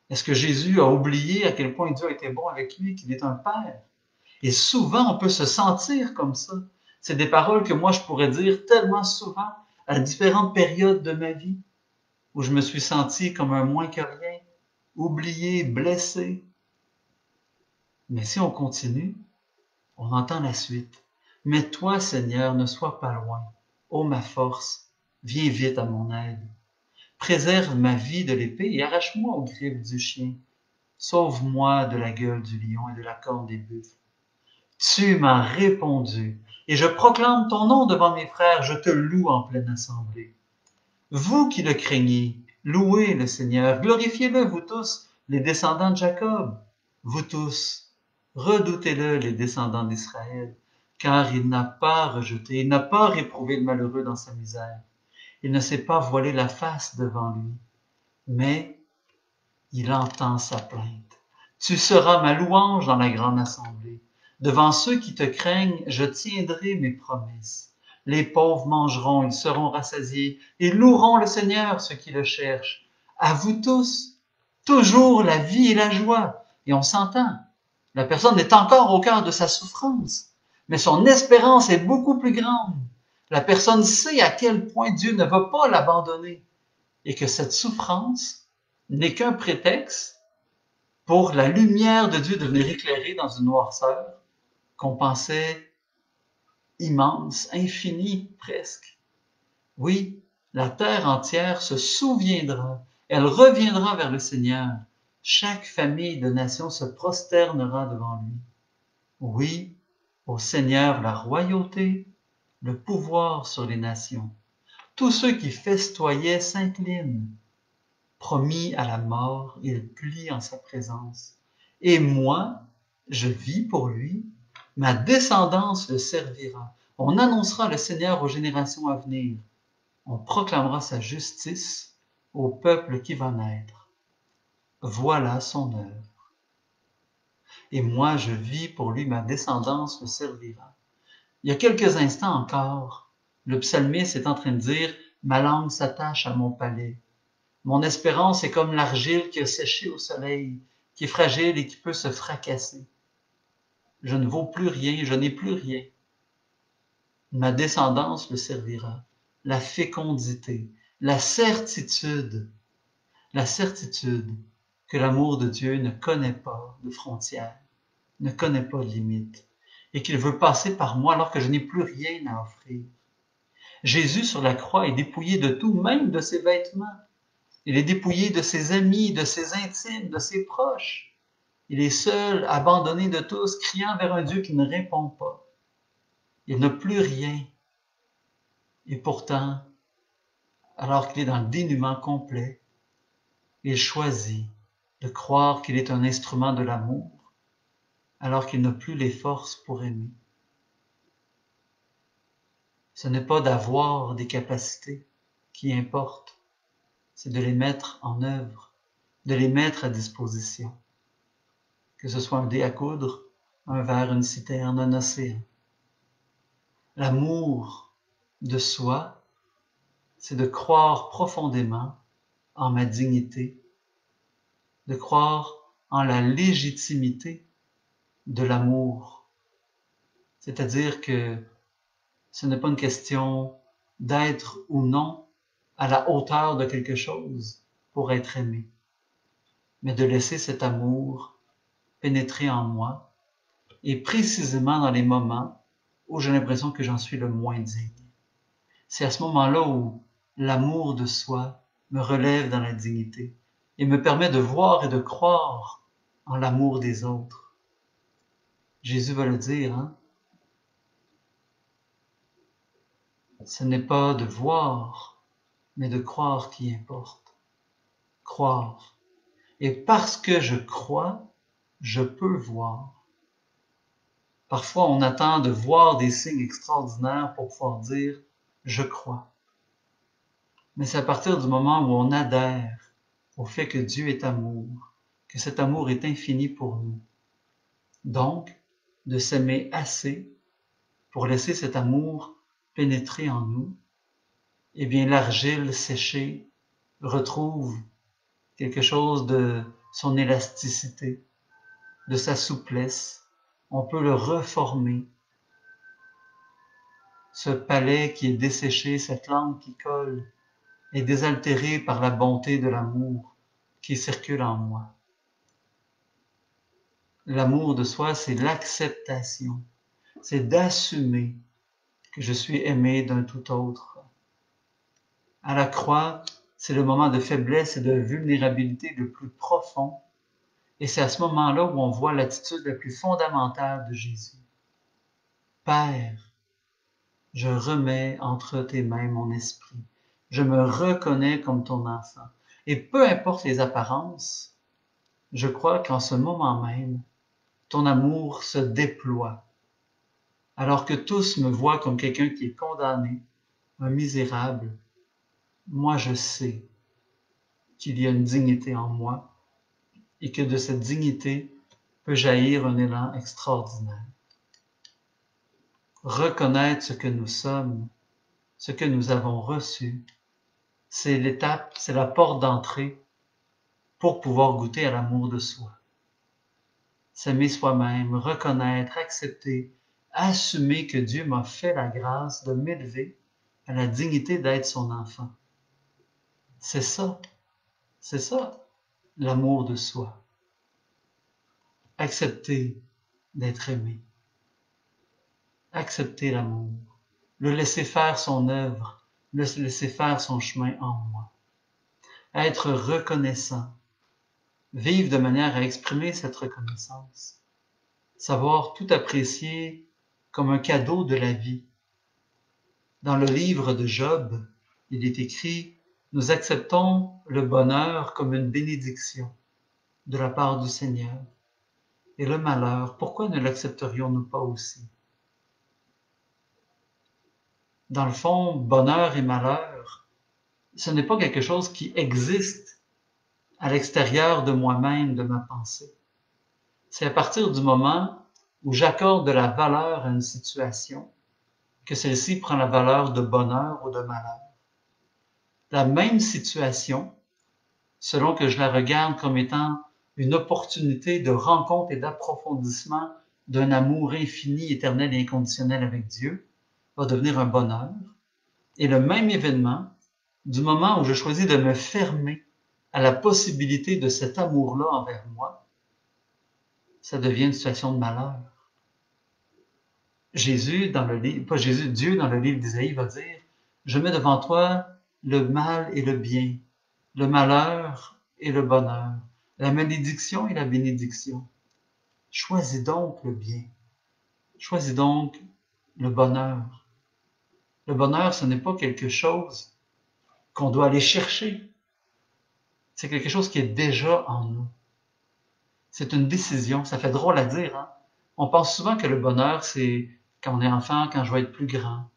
Est-ce que Jésus a oublié à quel point Dieu a été bon avec lui, qu'il est un Père? Et souvent, on peut se sentir comme ça. C'est des paroles que moi, je pourrais dire tellement souvent à différentes périodes de ma vie où je me suis senti comme un moins que rien, oublié, blessé. Mais si on continue, on entend la suite. Mais toi, Seigneur, ne sois pas loin. Ô ma force, viens vite à mon aide. Préserve ma vie de l'épée et arrache-moi aux griffes du chien. Sauve-moi de la gueule du lion et de la corne des buffles. Tu m'as répondu, et je proclame ton nom devant mes frères, je te loue en pleine assemblée. Vous qui le craignez, louez le Seigneur, glorifiez-le, vous tous, les descendants de Jacob. Vous tous, redoutez-le, les descendants d'Israël, car il n'a pas rejeté, il n'a pas réprouvé le malheureux dans sa misère. Il ne s'est pas voilé la face devant lui, mais il entend sa plainte. Tu seras ma louange dans la grande assemblée. Devant ceux qui te craignent, je tiendrai mes promesses. Les pauvres mangeront, ils seront rassasiés, et loueront le Seigneur, ceux qui le cherchent. À vous tous, toujours la vie et la joie. Et on s'entend. La personne est encore au cœur de sa souffrance, mais son espérance est beaucoup plus grande. La personne sait à quel point Dieu ne va pas l'abandonner et que cette souffrance n'est qu'un prétexte pour la lumière de Dieu de venir éclairer dans une noirceur qu'on pensait immense, infinie presque. Oui, la terre entière se souviendra, elle reviendra vers le Seigneur. Chaque famille de nations se prosternera devant lui. Oui, au Seigneur la royauté, le pouvoir sur les nations. Tous ceux qui festoyaient s'inclinent. Promis à la mort, il plie en sa présence. Et moi, je vis pour lui, ma descendance le servira. On annoncera le Seigneur aux générations à venir. On proclamera sa justice au peuple qui va naître. Voilà son œuvre. Et moi, je vis pour lui, ma descendance le servira. Il y a quelques instants encore, le psalmiste est en train de dire, ma langue s'attache à mon palais. Mon espérance est comme l'argile qui a séché au soleil, qui est fragile et qui peut se fracasser. Je ne vaux plus rien, je n'ai plus rien. Ma descendance le servira. La fécondité, la certitude que l'amour de Dieu ne connaît pas de frontières, ne connaît pas de limites, et qu'il veut passer par moi alors que je n'ai plus rien à offrir. Jésus sur la croix est dépouillé de tout, même de ses vêtements. Il est dépouillé de ses amis, de ses intimes, de ses proches. Il est seul, abandonné de tous, criant vers un Dieu qui ne répond pas. Il n'a plus rien. Et pourtant, alors qu'il est dans le dénuement complet, il choisit de croire qu'il est un instrument de l'amour, alors qu'il n'a plus les forces pour aimer. Ce n'est pas d'avoir des capacités qui importe, c'est de les mettre en œuvre, de les mettre à disposition. Que ce soit un dé à coudre, un verre, une citerne, un océan. L'amour de soi, c'est de croire profondément en ma dignité, de croire en la légitimité de l'amour. C'est-à-dire que ce n'est pas une question d'être ou non à la hauteur de quelque chose pour être aimé, mais de laisser cet amour pénétrer en moi, et précisément dans les moments où j'ai l'impression que j'en suis le moins digne. C'est à ce moment-là où l'amour de soi me relève dans la dignité et me permet de voir et de croire en l'amour des autres. Jésus va le dire, hein? Ce n'est pas de voir, mais de croire qui importe. Croire. Et parce que je crois, je peux voir. Parfois, on attend de voir des signes extraordinaires pour pouvoir dire « je crois ». Mais c'est à partir du moment où on adhère au fait que Dieu est amour, que cet amour est infini pour nous. Donc, de s'aimer assez pour laisser cet amour pénétrer en nous, eh bien l'argile séchée retrouve quelque chose de son élasticité, de sa souplesse. On peut le reformer. Ce palais qui est desséché, cette langue qui colle, est désaltérée par la bonté de l'amour qui circule en moi. L'amour de soi, c'est l'acceptation, c'est d'assumer que je suis aimé d'un tout autre. À la croix, c'est le moment de faiblesse et de vulnérabilité le plus profond, et c'est à ce moment-là où on voit l'attitude la plus fondamentale de Jésus. Père, je remets entre tes mains mon esprit. Je me reconnais comme ton enfant. Et peu importe les apparences, je crois qu'en ce moment même, ton amour se déploie. Alors que tous me voient comme quelqu'un qui est condamné, un misérable, moi je sais qu'il y a une dignité en moi et que de cette dignité peut jaillir un élan extraordinaire. Reconnaître ce que nous sommes, ce que nous avons reçu, c'est l'étape, c'est la porte d'entrée pour pouvoir goûter à l'amour de soi. S'aimer soi-même, reconnaître, accepter, assumer que Dieu m'a fait la grâce de m'élever à la dignité d'être son enfant. C'est ça, l'amour de soi. Accepter d'être aimé. Accepter l'amour. Le laisser faire son œuvre, le laisser faire son chemin en moi. Être reconnaissant. Vivre de manière à exprimer cette reconnaissance. Savoir tout apprécier comme un cadeau de la vie. Dans le livre de Job, il est écrit « Nous acceptons le bonheur comme une bénédiction de la part du Seigneur. Et le malheur, pourquoi ne l'accepterions-nous pas aussi? » Dans le fond, bonheur et malheur, ce n'est pas quelque chose qui existe à l'extérieur de moi-même, de ma pensée. C'est à partir du moment où j'accorde de la valeur à une situation que celle-ci prend la valeur de bonheur ou de malheur. La même situation, selon que je la regarde comme étant une opportunité de rencontre et d'approfondissement d'un amour infini, éternel et inconditionnel avec Dieu, va devenir un bonheur. Et le même événement, du moment où je choisis de me fermer à la possibilité de cet amour-là envers moi, ça devient une situation de malheur. Jésus, dans le livre, pas Jésus, Dieu, dans le livre d'Isaïe, va dire « Je mets devant toi le mal et le bien, le malheur et le bonheur, la malédiction et la bénédiction. Choisis donc le bien. Choisis donc le bonheur. » Le bonheur, ce n'est pas quelque chose qu'on doit aller chercher. C'est quelque chose qui est déjà en nous. C'est une décision. Ça fait drôle à dire, hein? On pense souvent que le bonheur, c'est quand on est enfant, quand je vais être plus grand,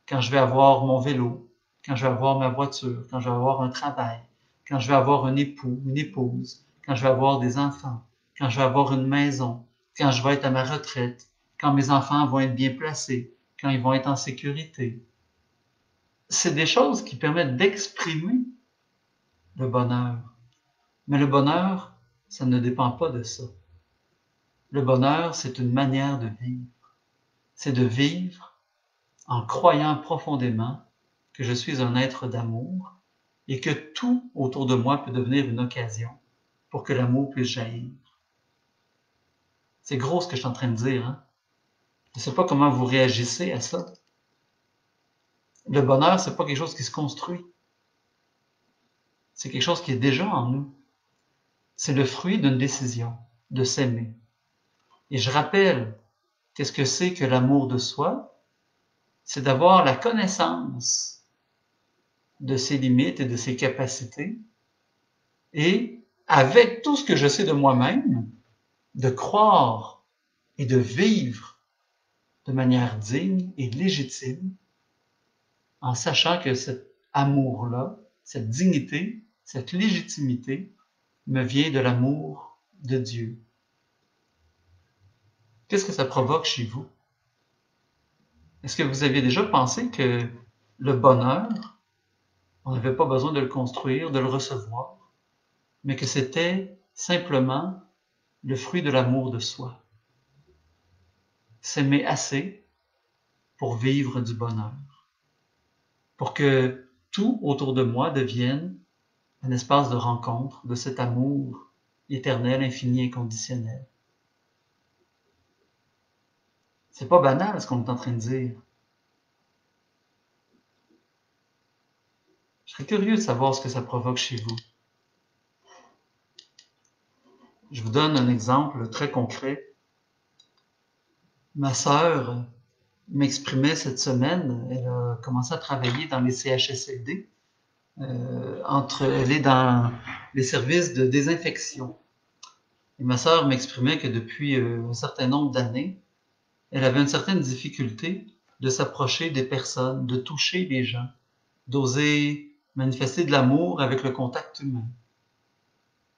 quand je vais avoir mon vélo, quand je vais avoir ma voiture, quand je vais avoir un travail, quand je vais avoir un époux, une épouse, quand je vais avoir des enfants, quand je vais avoir une maison, quand je vais être à ma retraite, quand mes enfants vont être bien placés, quand ils vont être en sécurité. C'est des choses qui permettent d'exprimer le bonheur. Mais le bonheur, ça ne dépend pas de ça. Le bonheur, c'est une manière de vivre. C'est de vivre en croyant profondément que je suis un être d'amour et que tout autour de moi peut devenir une occasion pour que l'amour puisse jaillir. C'est gros ce que je suis en train de dire, hein? Je ne sais pas comment vous réagissez à ça. Le bonheur, c'est pas quelque chose qui se construit. C'est quelque chose qui est déjà en nous. C'est le fruit d'une décision, de s'aimer. Et je rappelle, qu'est-ce que c'est que l'amour de soi? C'est d'avoir la connaissance de ses limites et de ses capacités, et avec tout ce que je sais de moi-même, de croire et de vivre de manière digne et légitime, en sachant que cet amour-là, cette dignité, cette légitimité, me vient de l'amour de Dieu. Qu'est-ce que ça provoque chez vous? Est-ce que vous aviez déjà pensé que le bonheur, On n'avait pas besoin de le construire, de le recevoir, mais que c'était simplement le fruit de l'amour de soi. S'aimer assez pour vivre du bonheur, pour que tout autour de moi devienne un espace de rencontre de cet amour éternel, infini, inconditionnel. C'est pas banal ce qu'on est en train de dire. Je serais curieux de savoir ce que ça provoque chez vous. Je vous donne un exemple très concret. Ma sœur m'exprimait cette semaine, elle a commencé à travailler dans les CHSLD. Elle est dans les services de désinfection. Et ma sœur m'exprimait que depuis un certain nombre d'années, elle avait une certaine difficulté de s'approcher des personnes, de toucher les gens, d'oser manifester de l'amour avec le contact humain.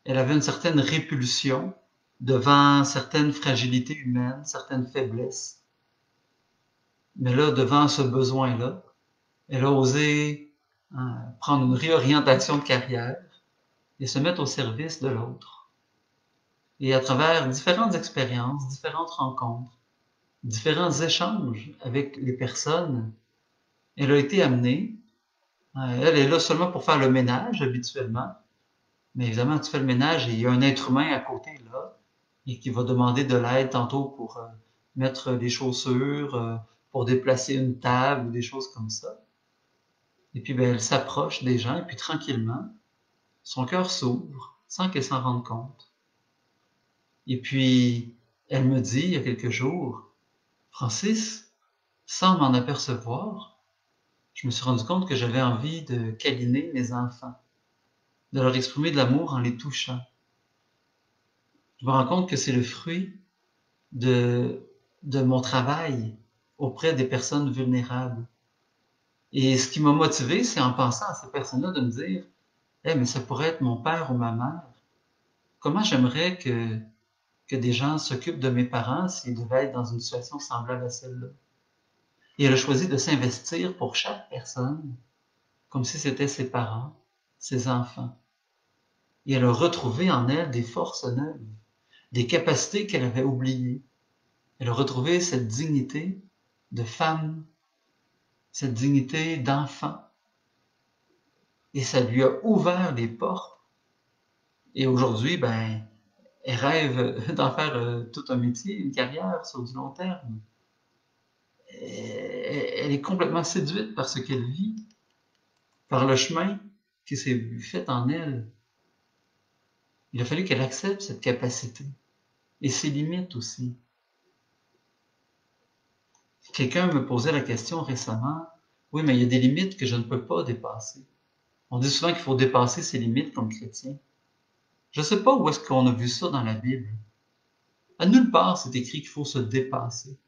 Elle avait une certaine répulsion devant certaines fragilités humaines, certaines faiblesses. Mais là, devant ce besoin-là, elle a osé prendre une réorientation de carrière et se mettre au service de l'autre. Et à travers différentes expériences, différentes rencontres, différents échanges avec les personnes, elle a été amenée. Elle est là seulement pour faire le ménage habituellement, mais évidemment, tu fais le ménage et il y a un être humain à côté là, et qui va demander de l'aide tantôt pour mettre les chaussures, pour déplacer une table ou des choses comme ça. Et puis ben, elle s'approche des gens et puis tranquillement, son cœur s'ouvre sans qu'elle s'en rende compte. Et puis elle me dit il y a quelques jours, Francis, sans m'en apercevoir, je me suis rendu compte que j'avais envie de câliner mes enfants, de leur exprimer de l'amour en les touchant. Je me rends compte que c'est le fruit de, de mon travail auprès des personnes vulnérables. Et ce qui m'a motivé, c'est en pensant à ces personnes-là de me dire, hey, mais ça pourrait être mon père ou ma mère. Comment j'aimerais que des gens s'occupent de mes parents s'ils devaient être dans une situation semblable à celle-là. Et elle a choisi de s'investir pour chaque personne, comme si c'était ses parents, ses enfants. Et elle a retrouvé en elle des forces neuves, des capacités qu'elle avait oubliées. Elle a retrouvé cette dignité de femme, cette dignité d'enfant. Et ça lui a ouvert des portes. Et aujourd'hui, ben, elle rêve d'en faire tout un métier, une carrière sur du long terme. Elle est complètement séduite par ce qu'elle vit, par le chemin qui s'est fait en elle. Il a fallu qu'elle accepte cette capacité et ses limites aussi. Quelqu'un me posait la question récemment, oui, mais il y a des limites que je ne peux pas dépasser. On dit souvent qu'il faut dépasser ses limites comme chrétien. Je ne sais pas où est-ce qu'on a vu ça dans la Bible. À nulle part, c'est écrit qu'il faut se dépasser.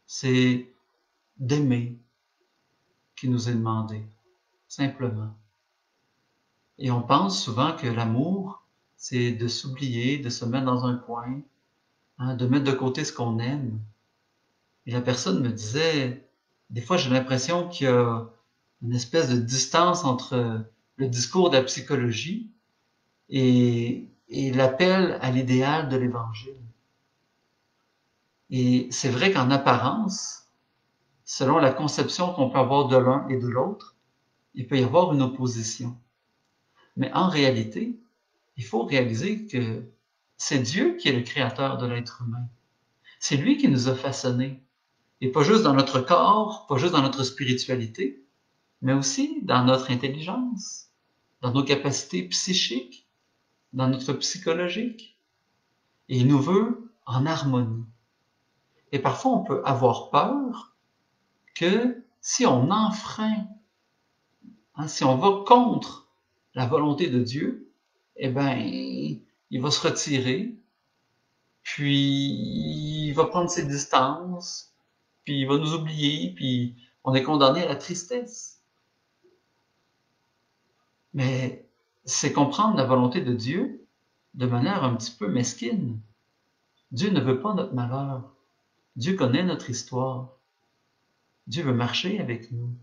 C'est d'aimer qui nous est demandé, simplement. Et on pense souvent que l'amour, c'est de s'oublier, de se mettre dans un coin, de mettre de côté ce qu'on aime. Et la personne me disait, des fois j'ai l'impression qu'il y a une espèce de distance entre le discours de la psychologie et l'appel à l'idéal de l'Évangile. Et c'est vrai qu'en apparence, selon la conception qu'on peut avoir de l'un et de l'autre, il peut y avoir une opposition. Mais en réalité, il faut réaliser que c'est Dieu qui est le créateur de l'être humain. C'est lui qui nous a façonnés. Et pas juste dans notre corps, pas juste dans notre spiritualité, mais aussi dans notre intelligence, dans nos capacités psychiques, dans notre psychologique. Et il nous veut en harmonie. Et parfois, on peut avoir peur que si on enfreint, si on va contre la volonté de Dieu, eh ben, il va se retirer, puis il va prendre ses distances, puis il va nous oublier, puis on est condamné à la tristesse. Mais c'est comprendre la volonté de Dieu de manière un petit peu mesquine. Dieu ne veut pas notre malheur. Dieu connaît notre histoire. Dieu veut marcher avec nous.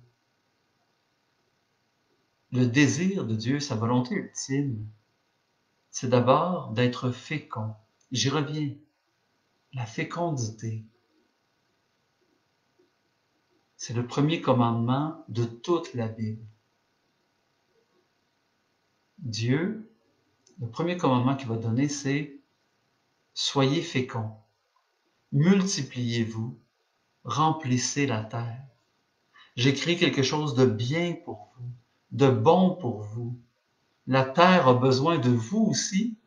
Le désir de Dieu, sa volonté ultime, c'est d'abord d'être fécond. J'y reviens. La fécondité. C'est le premier commandement de toute la Bible. Dieu, le premier commandement qu'il va donner, c'est « Soyez féconds, multipliez-vous, remplissez la terre. J'ai créé quelque chose de bien pour vous, de bon pour vous. La terre a besoin de vous aussi.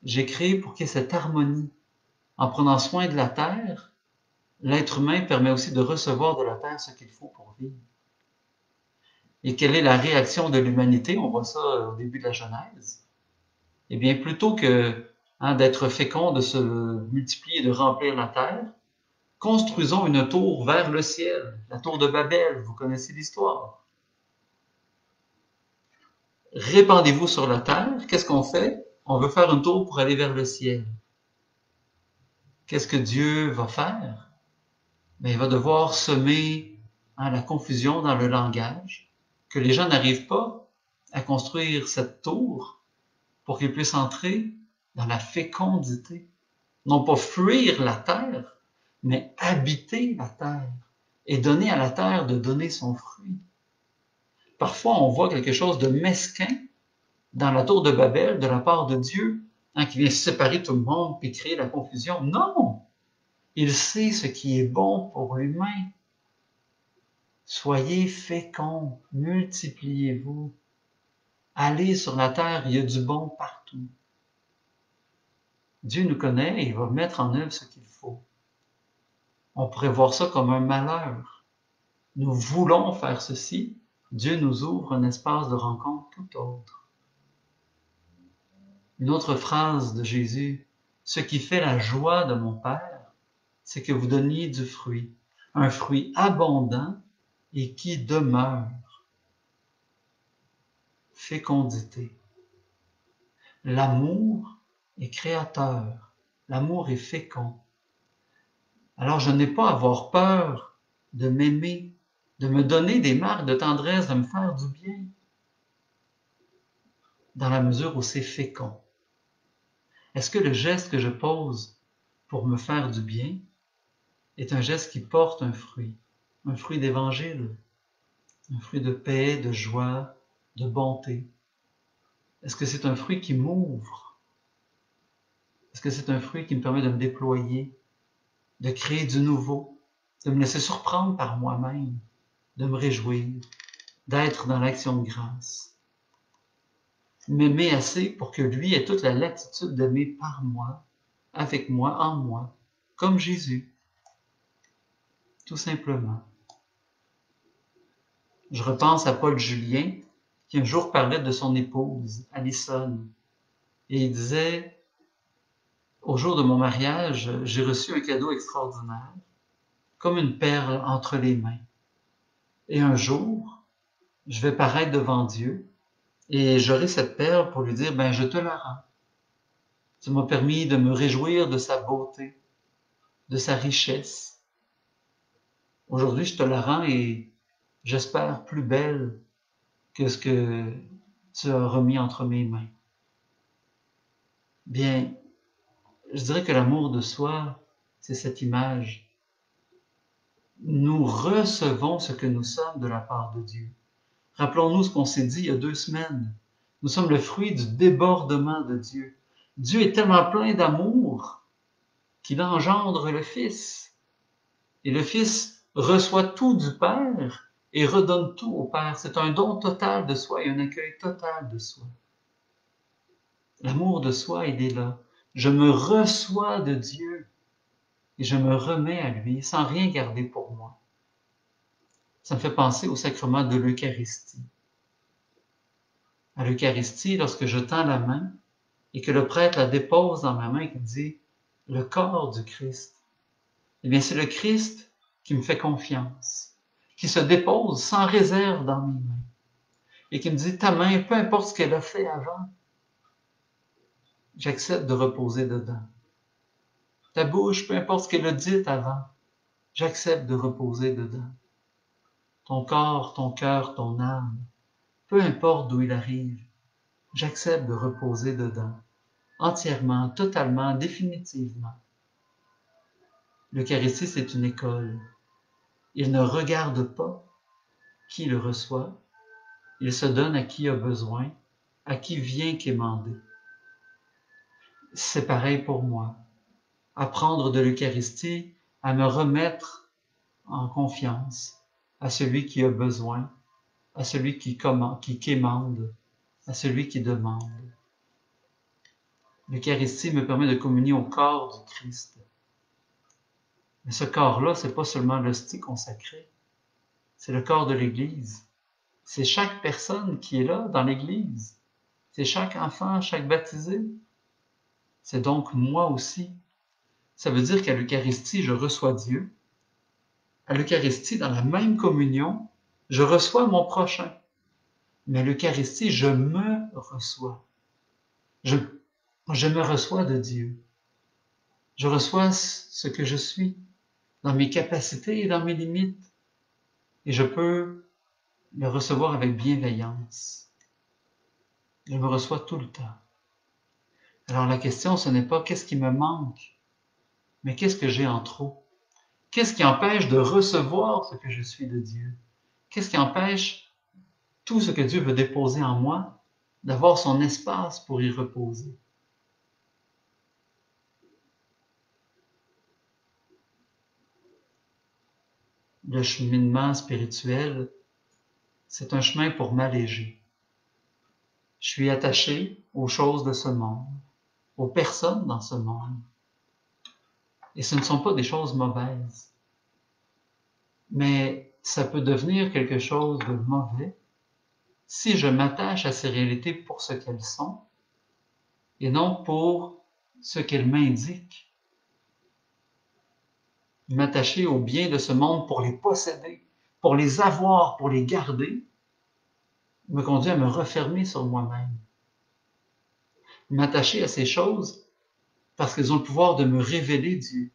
J'ai créé pour qu'il y ait cette harmonie. En prenant soin de la terre, l'être humain permet aussi de recevoir de la terre ce qu'il faut pour vivre. » Et quelle est la réaction de l'humanité? On voit ça au début de la Genèse. Eh bien, plutôt que d'être fécond, de se multiplier, de remplir la terre, construisons une tour vers le ciel, la tour de Babel, vous connaissez l'histoire. Répandez-vous sur la terre, qu'est-ce qu'on fait? On veut faire une tour pour aller vers le ciel. Qu'est-ce que Dieu va faire? Mais il va devoir semer la confusion dans le langage, que les gens n'arrivent pas à construire cette tour pour qu'ils puissent entrer dans la fécondité. Non pas fuir la terre, mais habiter la terre et donner à la terre de donner son fruit. Parfois, on voit quelque chose de mesquin dans la tour de Babel de la part de Dieu, qui vient séparer tout le monde et créer la confusion. Non! Il sait ce qui est bon pour l'humain. Soyez féconds, multipliez-vous. Allez sur la terre, il y a du bon partout. Dieu nous connaît et il va mettre en œuvre ce qu'il faut. On pourrait voir ça comme un malheur. Nous voulons faire ceci, Dieu nous ouvre un espace de rencontre tout autre. Une autre phrase de Jésus, « Ce qui fait la joie de mon Père, c'est que vous donniez du fruit, un fruit abondant et qui demeure. » Fécondité. L'amour est créateur, l'amour est fécond. Alors je n'ai pas à avoir peur de m'aimer, de me donner des marques de tendresse, de me faire du bien, dans la mesure où c'est fécond. Est-ce que le geste que je pose pour me faire du bien est un geste qui porte un fruit d'évangile, un fruit de paix, de joie, de bonté? Est-ce que c'est un fruit qui m'ouvre? Est-ce que c'est un fruit qui me permet de me déployer, de créer du nouveau, de me laisser surprendre par moi-même, de me réjouir, d'être dans l'action de grâce? M'aimer assez pour que lui ait toute la latitude d'aimer par moi, avec moi, en moi, comme Jésus. Tout simplement. Je repense à Paul Julien, qui un jour parlait de son épouse, Alison, et il disait, au jour de mon mariage, j'ai reçu un cadeau extraordinaire, comme une perle entre les mains. Et un jour, je vais paraître devant Dieu, et j'aurai cette perle pour lui dire, je te la rends. Tu m'as permis de me réjouir de sa beauté, de sa richesse. Aujourd'hui, je te la rends et j'espère plus belle que ce que tu as remis entre mes mains. Bien, je dirais que l'amour de soi, c'est cette image. Nous recevons ce que nous sommes de la part de Dieu. Rappelons-nous ce qu'on s'est dit il y a 2 semaines. Nous sommes le fruit du débordement de Dieu. Dieu est tellement plein d'amour qu'il engendre le Fils. Et le Fils reçoit tout du Père et redonne tout au Père. C'est un don total de soi et un accueil total de soi. L'amour de soi, il est là. Je me reçois de Dieu et je me remets à lui sans rien garder pour moi. Ça me fait penser au sacrement de l'Eucharistie. À l'Eucharistie, lorsque je tends la main et que le prêtre la dépose dans ma main et qu'il me dit « le corps du Christ », eh bien c'est le Christ qui me fait confiance, qui se dépose sans réserve dans mes mains et qui me dit « ta main, peu importe ce qu'elle a fait avant, j'accepte de reposer dedans. Ta bouche, peu importe ce qu'elle a dit avant, j'accepte de reposer dedans. Ton corps, ton cœur, ton âme, peu importe d'où il arrive, j'accepte de reposer dedans, entièrement, totalement, définitivement. L'Eucharistie, c'est une école. Il ne regarde pas qui le reçoit, il se donne à qui a besoin, à qui vient quémander. C'est pareil pour moi. Apprendre de l'Eucharistie, à me remettre en confiance à celui qui a besoin, à celui qui quémande, à celui qui demande. L'Eucharistie me permet de communier au corps du Christ. Mais ce corps-là, c'est pas seulement l'hostie consacrée, c'est le corps de l'Église. C'est chaque personne qui est là dans l'Église. C'est chaque enfant, chaque baptisé. C'est donc moi aussi. Ça veut dire qu'à l'Eucharistie, je reçois Dieu. À l'Eucharistie, dans la même communion, je reçois mon prochain. Mais à l'Eucharistie, je me reçois. Je me reçois de Dieu. Je reçois ce que je suis, dans mes capacités et dans mes limites. Et je peux le recevoir avec bienveillance. Je me reçois tout le temps. Alors la question, ce n'est pas qu'est-ce qui me manque, mais qu'est-ce que j'ai en trop? Qu'est-ce qui empêche de recevoir ce que je suis de Dieu? Qu'est-ce qui empêche tout ce que Dieu veut déposer en moi, d'avoir son espace pour y reposer? Le cheminement spirituel, c'est un chemin pour m'alléger. Je suis attaché aux choses de ce monde, aux personnes dans ce monde. Et ce ne sont pas des choses mauvaises. Mais ça peut devenir quelque chose de mauvais si je m'attache à ces réalités pour ce qu'elles sont et non pour ce qu'elles m'indiquent. M'attacher aux biens de ce monde pour les posséder, pour les avoir, pour les garder, me conduit à me refermer sur moi-même. M'attacher à ces choses parce qu'elles ont le pouvoir de me révéler Dieu,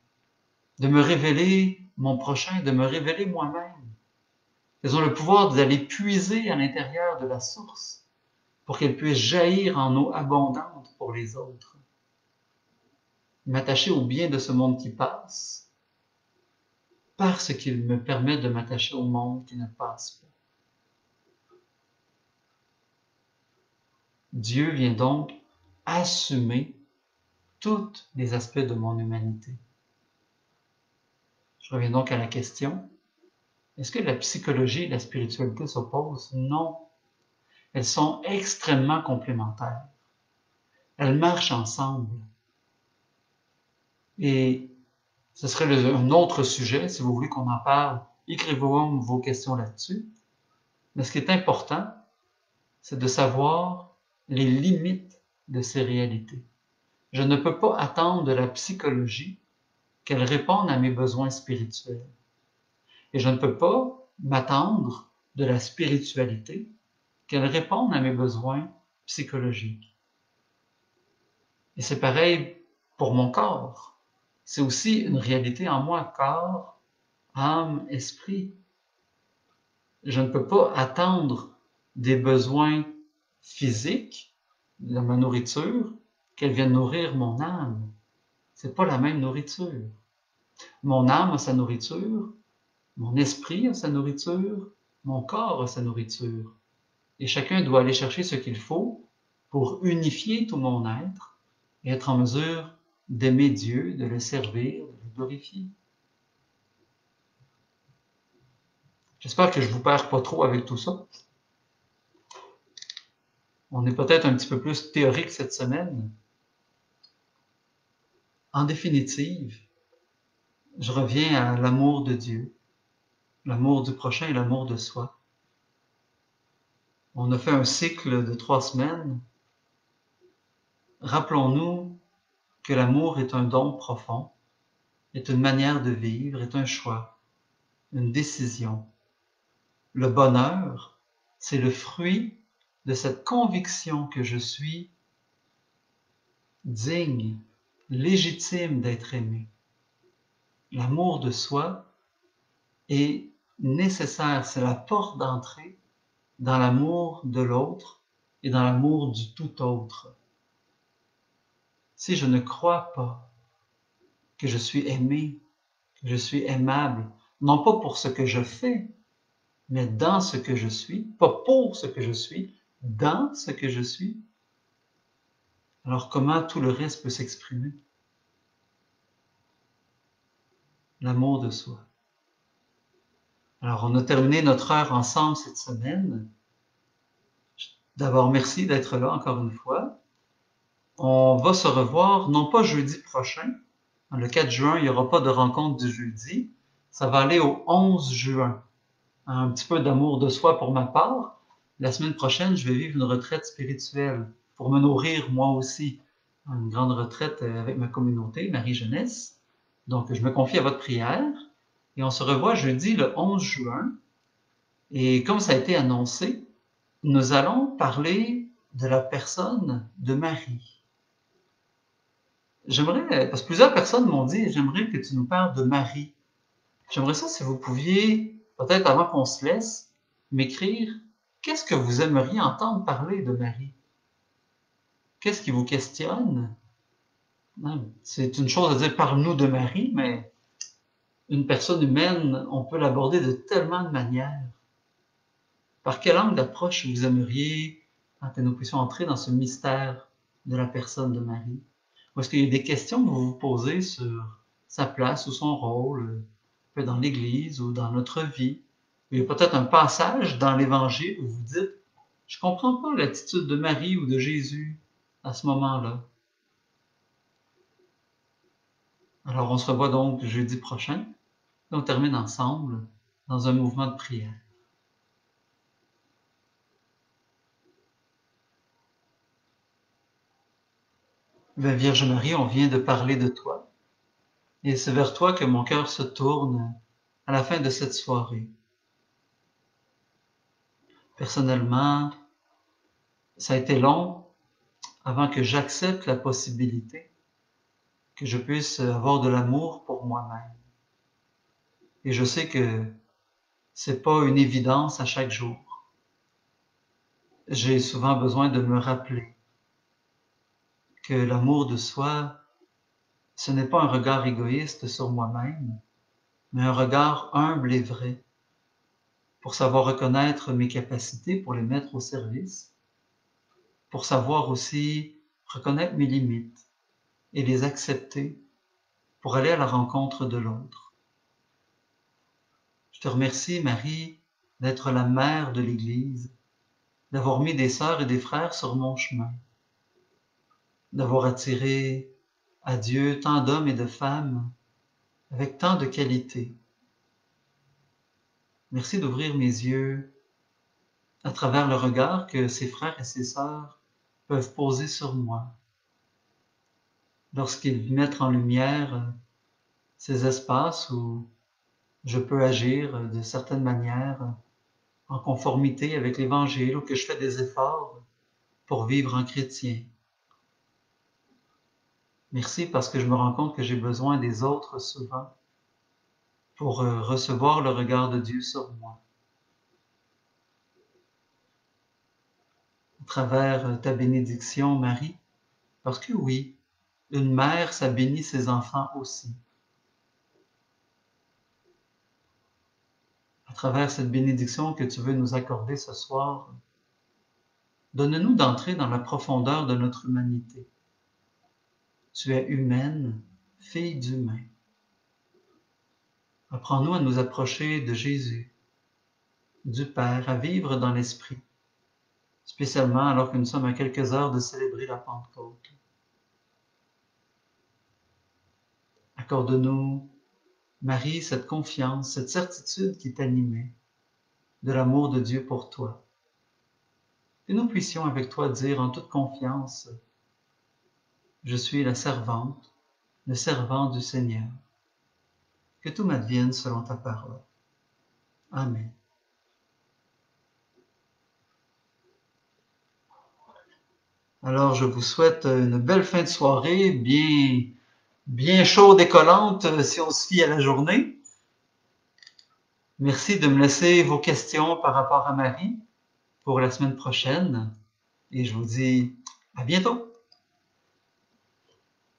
de me révéler mon prochain, de me révéler moi-même. Elles ont le pouvoir d'aller puiser à l'intérieur de la source pour qu'elle puisse jaillir en eau abondante pour les autres. M'attacher au bien de ce monde qui passe parce qu'il me permet de m'attacher au monde qui ne passe pas. Dieu vient donc assumer tous les aspects de mon humanité. Je reviens donc à la question, est-ce que la psychologie et la spiritualité s'opposent? Non. Elles sont extrêmement complémentaires. Elles marchent ensemble. Et ce serait un autre sujet, si vous voulez qu'on en parle, écrivez-vous vos questions là-dessus. Mais ce qui est important, c'est de savoir les limites de ces réalités. Je ne peux pas attendre de la psychologie qu'elle réponde à mes besoins spirituels. Et je ne peux pas m'attendre de la spiritualité qu'elle réponde à mes besoins psychologiques. Et c'est pareil pour mon corps. C'est aussi une réalité en moi, corps, âme, esprit. Je ne peux pas attendre des besoins physiques de ma nourriture qu'elle vienne nourrir mon âme. C'est pas la même nourriture. Mon âme a sa nourriture, mon esprit a sa nourriture, mon corps a sa nourriture. Et chacun doit aller chercher ce qu'il faut pour unifier tout mon être et être en mesure d'aimer Dieu, de le servir, de le glorifier. J'espère que je vous perds pas trop avec tout ça. On est peut-être un petit peu plus théorique cette semaine. En définitive, je reviens à l'amour de Dieu, l'amour du prochain et l'amour de soi. On a fait un cycle de 3 semaines. Rappelons-nous que l'amour est un don profond, est une manière de vivre, est un choix, une décision. Le bonheur, c'est le fruit de cette conviction que je suis digne, légitime d'être aimé. L'amour de soi est nécessaire, c'est la porte d'entrée dans l'amour de l'autre et dans l'amour du tout autre. Si je ne crois pas que je suis aimé, que je suis aimable, non pas pour ce que je fais, mais dans ce que je suis, pas pour ce que je suis, dans ce que je suis, alors comment tout le reste peut s'exprimer? L'amour de soi. Alors, on a terminé notre heure ensemble cette semaine. D'abord, merci d'être là encore une fois. On va se revoir, non pas jeudi prochain. Le 4 juin, il n'y aura pas de rencontre du jeudi. Ça va aller au 11 juin. Un petit peu d'amour de soi pour ma part. La semaine prochaine, je vais vivre une retraite spirituelle pour me nourrir moi aussi. Une grande retraite avec ma communauté, Marie Jeunesse. Donc, je me confie à votre prière. Et on se revoit jeudi le 11 juin. Et comme ça a été annoncé, nous allons parler de la personne de Marie. J'aimerais, parce que plusieurs personnes m'ont dit, j'aimerais que tu nous parles de Marie. J'aimerais ça si vous pouviez, peut-être avant qu'on se laisse, m'écrire qu'est-ce que vous aimeriez entendre parler de Marie? Qu'est-ce qui vous questionne? C'est une chose à dire parle-nous de Marie, mais une personne humaine, on peut l'aborder de tellement de manières. Par quel angle d'approche vous aimeriez que nous puissions entrer dans ce mystère de la personne de Marie? Ou est-ce qu'il y a des questions que vous vous posez sur sa place ou son rôle, peut-être dans l'Église ou dans notre vie? Il y a peut-être un passage dans l'Évangile où vous dites, je comprends pas l'attitude de Marie ou de Jésus à ce moment-là. Alors on se revoit donc jeudi prochain et on termine ensemble dans un mouvement de prière. Vierge Marie, on vient de parler de toi, et c'est vers toi que mon cœur se tourne à la fin de cette soirée. Personnellement, ça a été long avant que j'accepte la possibilité que je puisse avoir de l'amour pour moi-même. Et je sais que c'est pas une évidence à chaque jour. J'ai souvent besoin de me rappeler que l'amour de soi, ce n'est pas un regard égoïste sur moi-même, mais un regard humble et vrai, pour savoir reconnaître mes capacités, pour les mettre au service, pour savoir aussi reconnaître mes limites et les accepter pour aller à la rencontre de l'autre. Je te remercie, Marie, d'être la mère de l'Église, d'avoir mis des sœurs et des frères sur mon chemin, d'avoir attiré à Dieu tant d'hommes et de femmes avec tant de qualités. Merci d'ouvrir mes yeux à travers le regard que ces frères et ces sœurs peuvent poser sur moi lorsqu'ils mettent en lumière ces espaces où je peux agir de certaines manières en conformité avec l'Évangile ou que je fais des efforts pour vivre en chrétien. Merci parce que je me rends compte que j'ai besoin des autres souvent pour recevoir le regard de Dieu sur moi. À travers ta bénédiction, Marie, parce que oui, une mère, ça bénit ses enfants aussi. À travers cette bénédiction que tu veux nous accorder ce soir, donne-nous d'entrer dans la profondeur de notre humanité. Tu es humaine, fille d'humain. Apprends-nous à nous approcher de Jésus, du Père, à vivre dans l'Esprit, spécialement alors que nous sommes à quelques heures de célébrer la Pentecôte. Accorde-nous, Marie, cette confiance, cette certitude qui t'animait, de l'amour de Dieu pour toi. Que nous puissions avec toi dire en toute confiance, je suis la servante, le servant du Seigneur. Que tout m'advienne selon ta parole. Amen. Alors, je vous souhaite une belle fin de soirée, bien chaude et collante si on se fie à la journée. Merci de me laisser vos questions par rapport à Marie. pour la semaine prochaine et je vous dis à bientôt.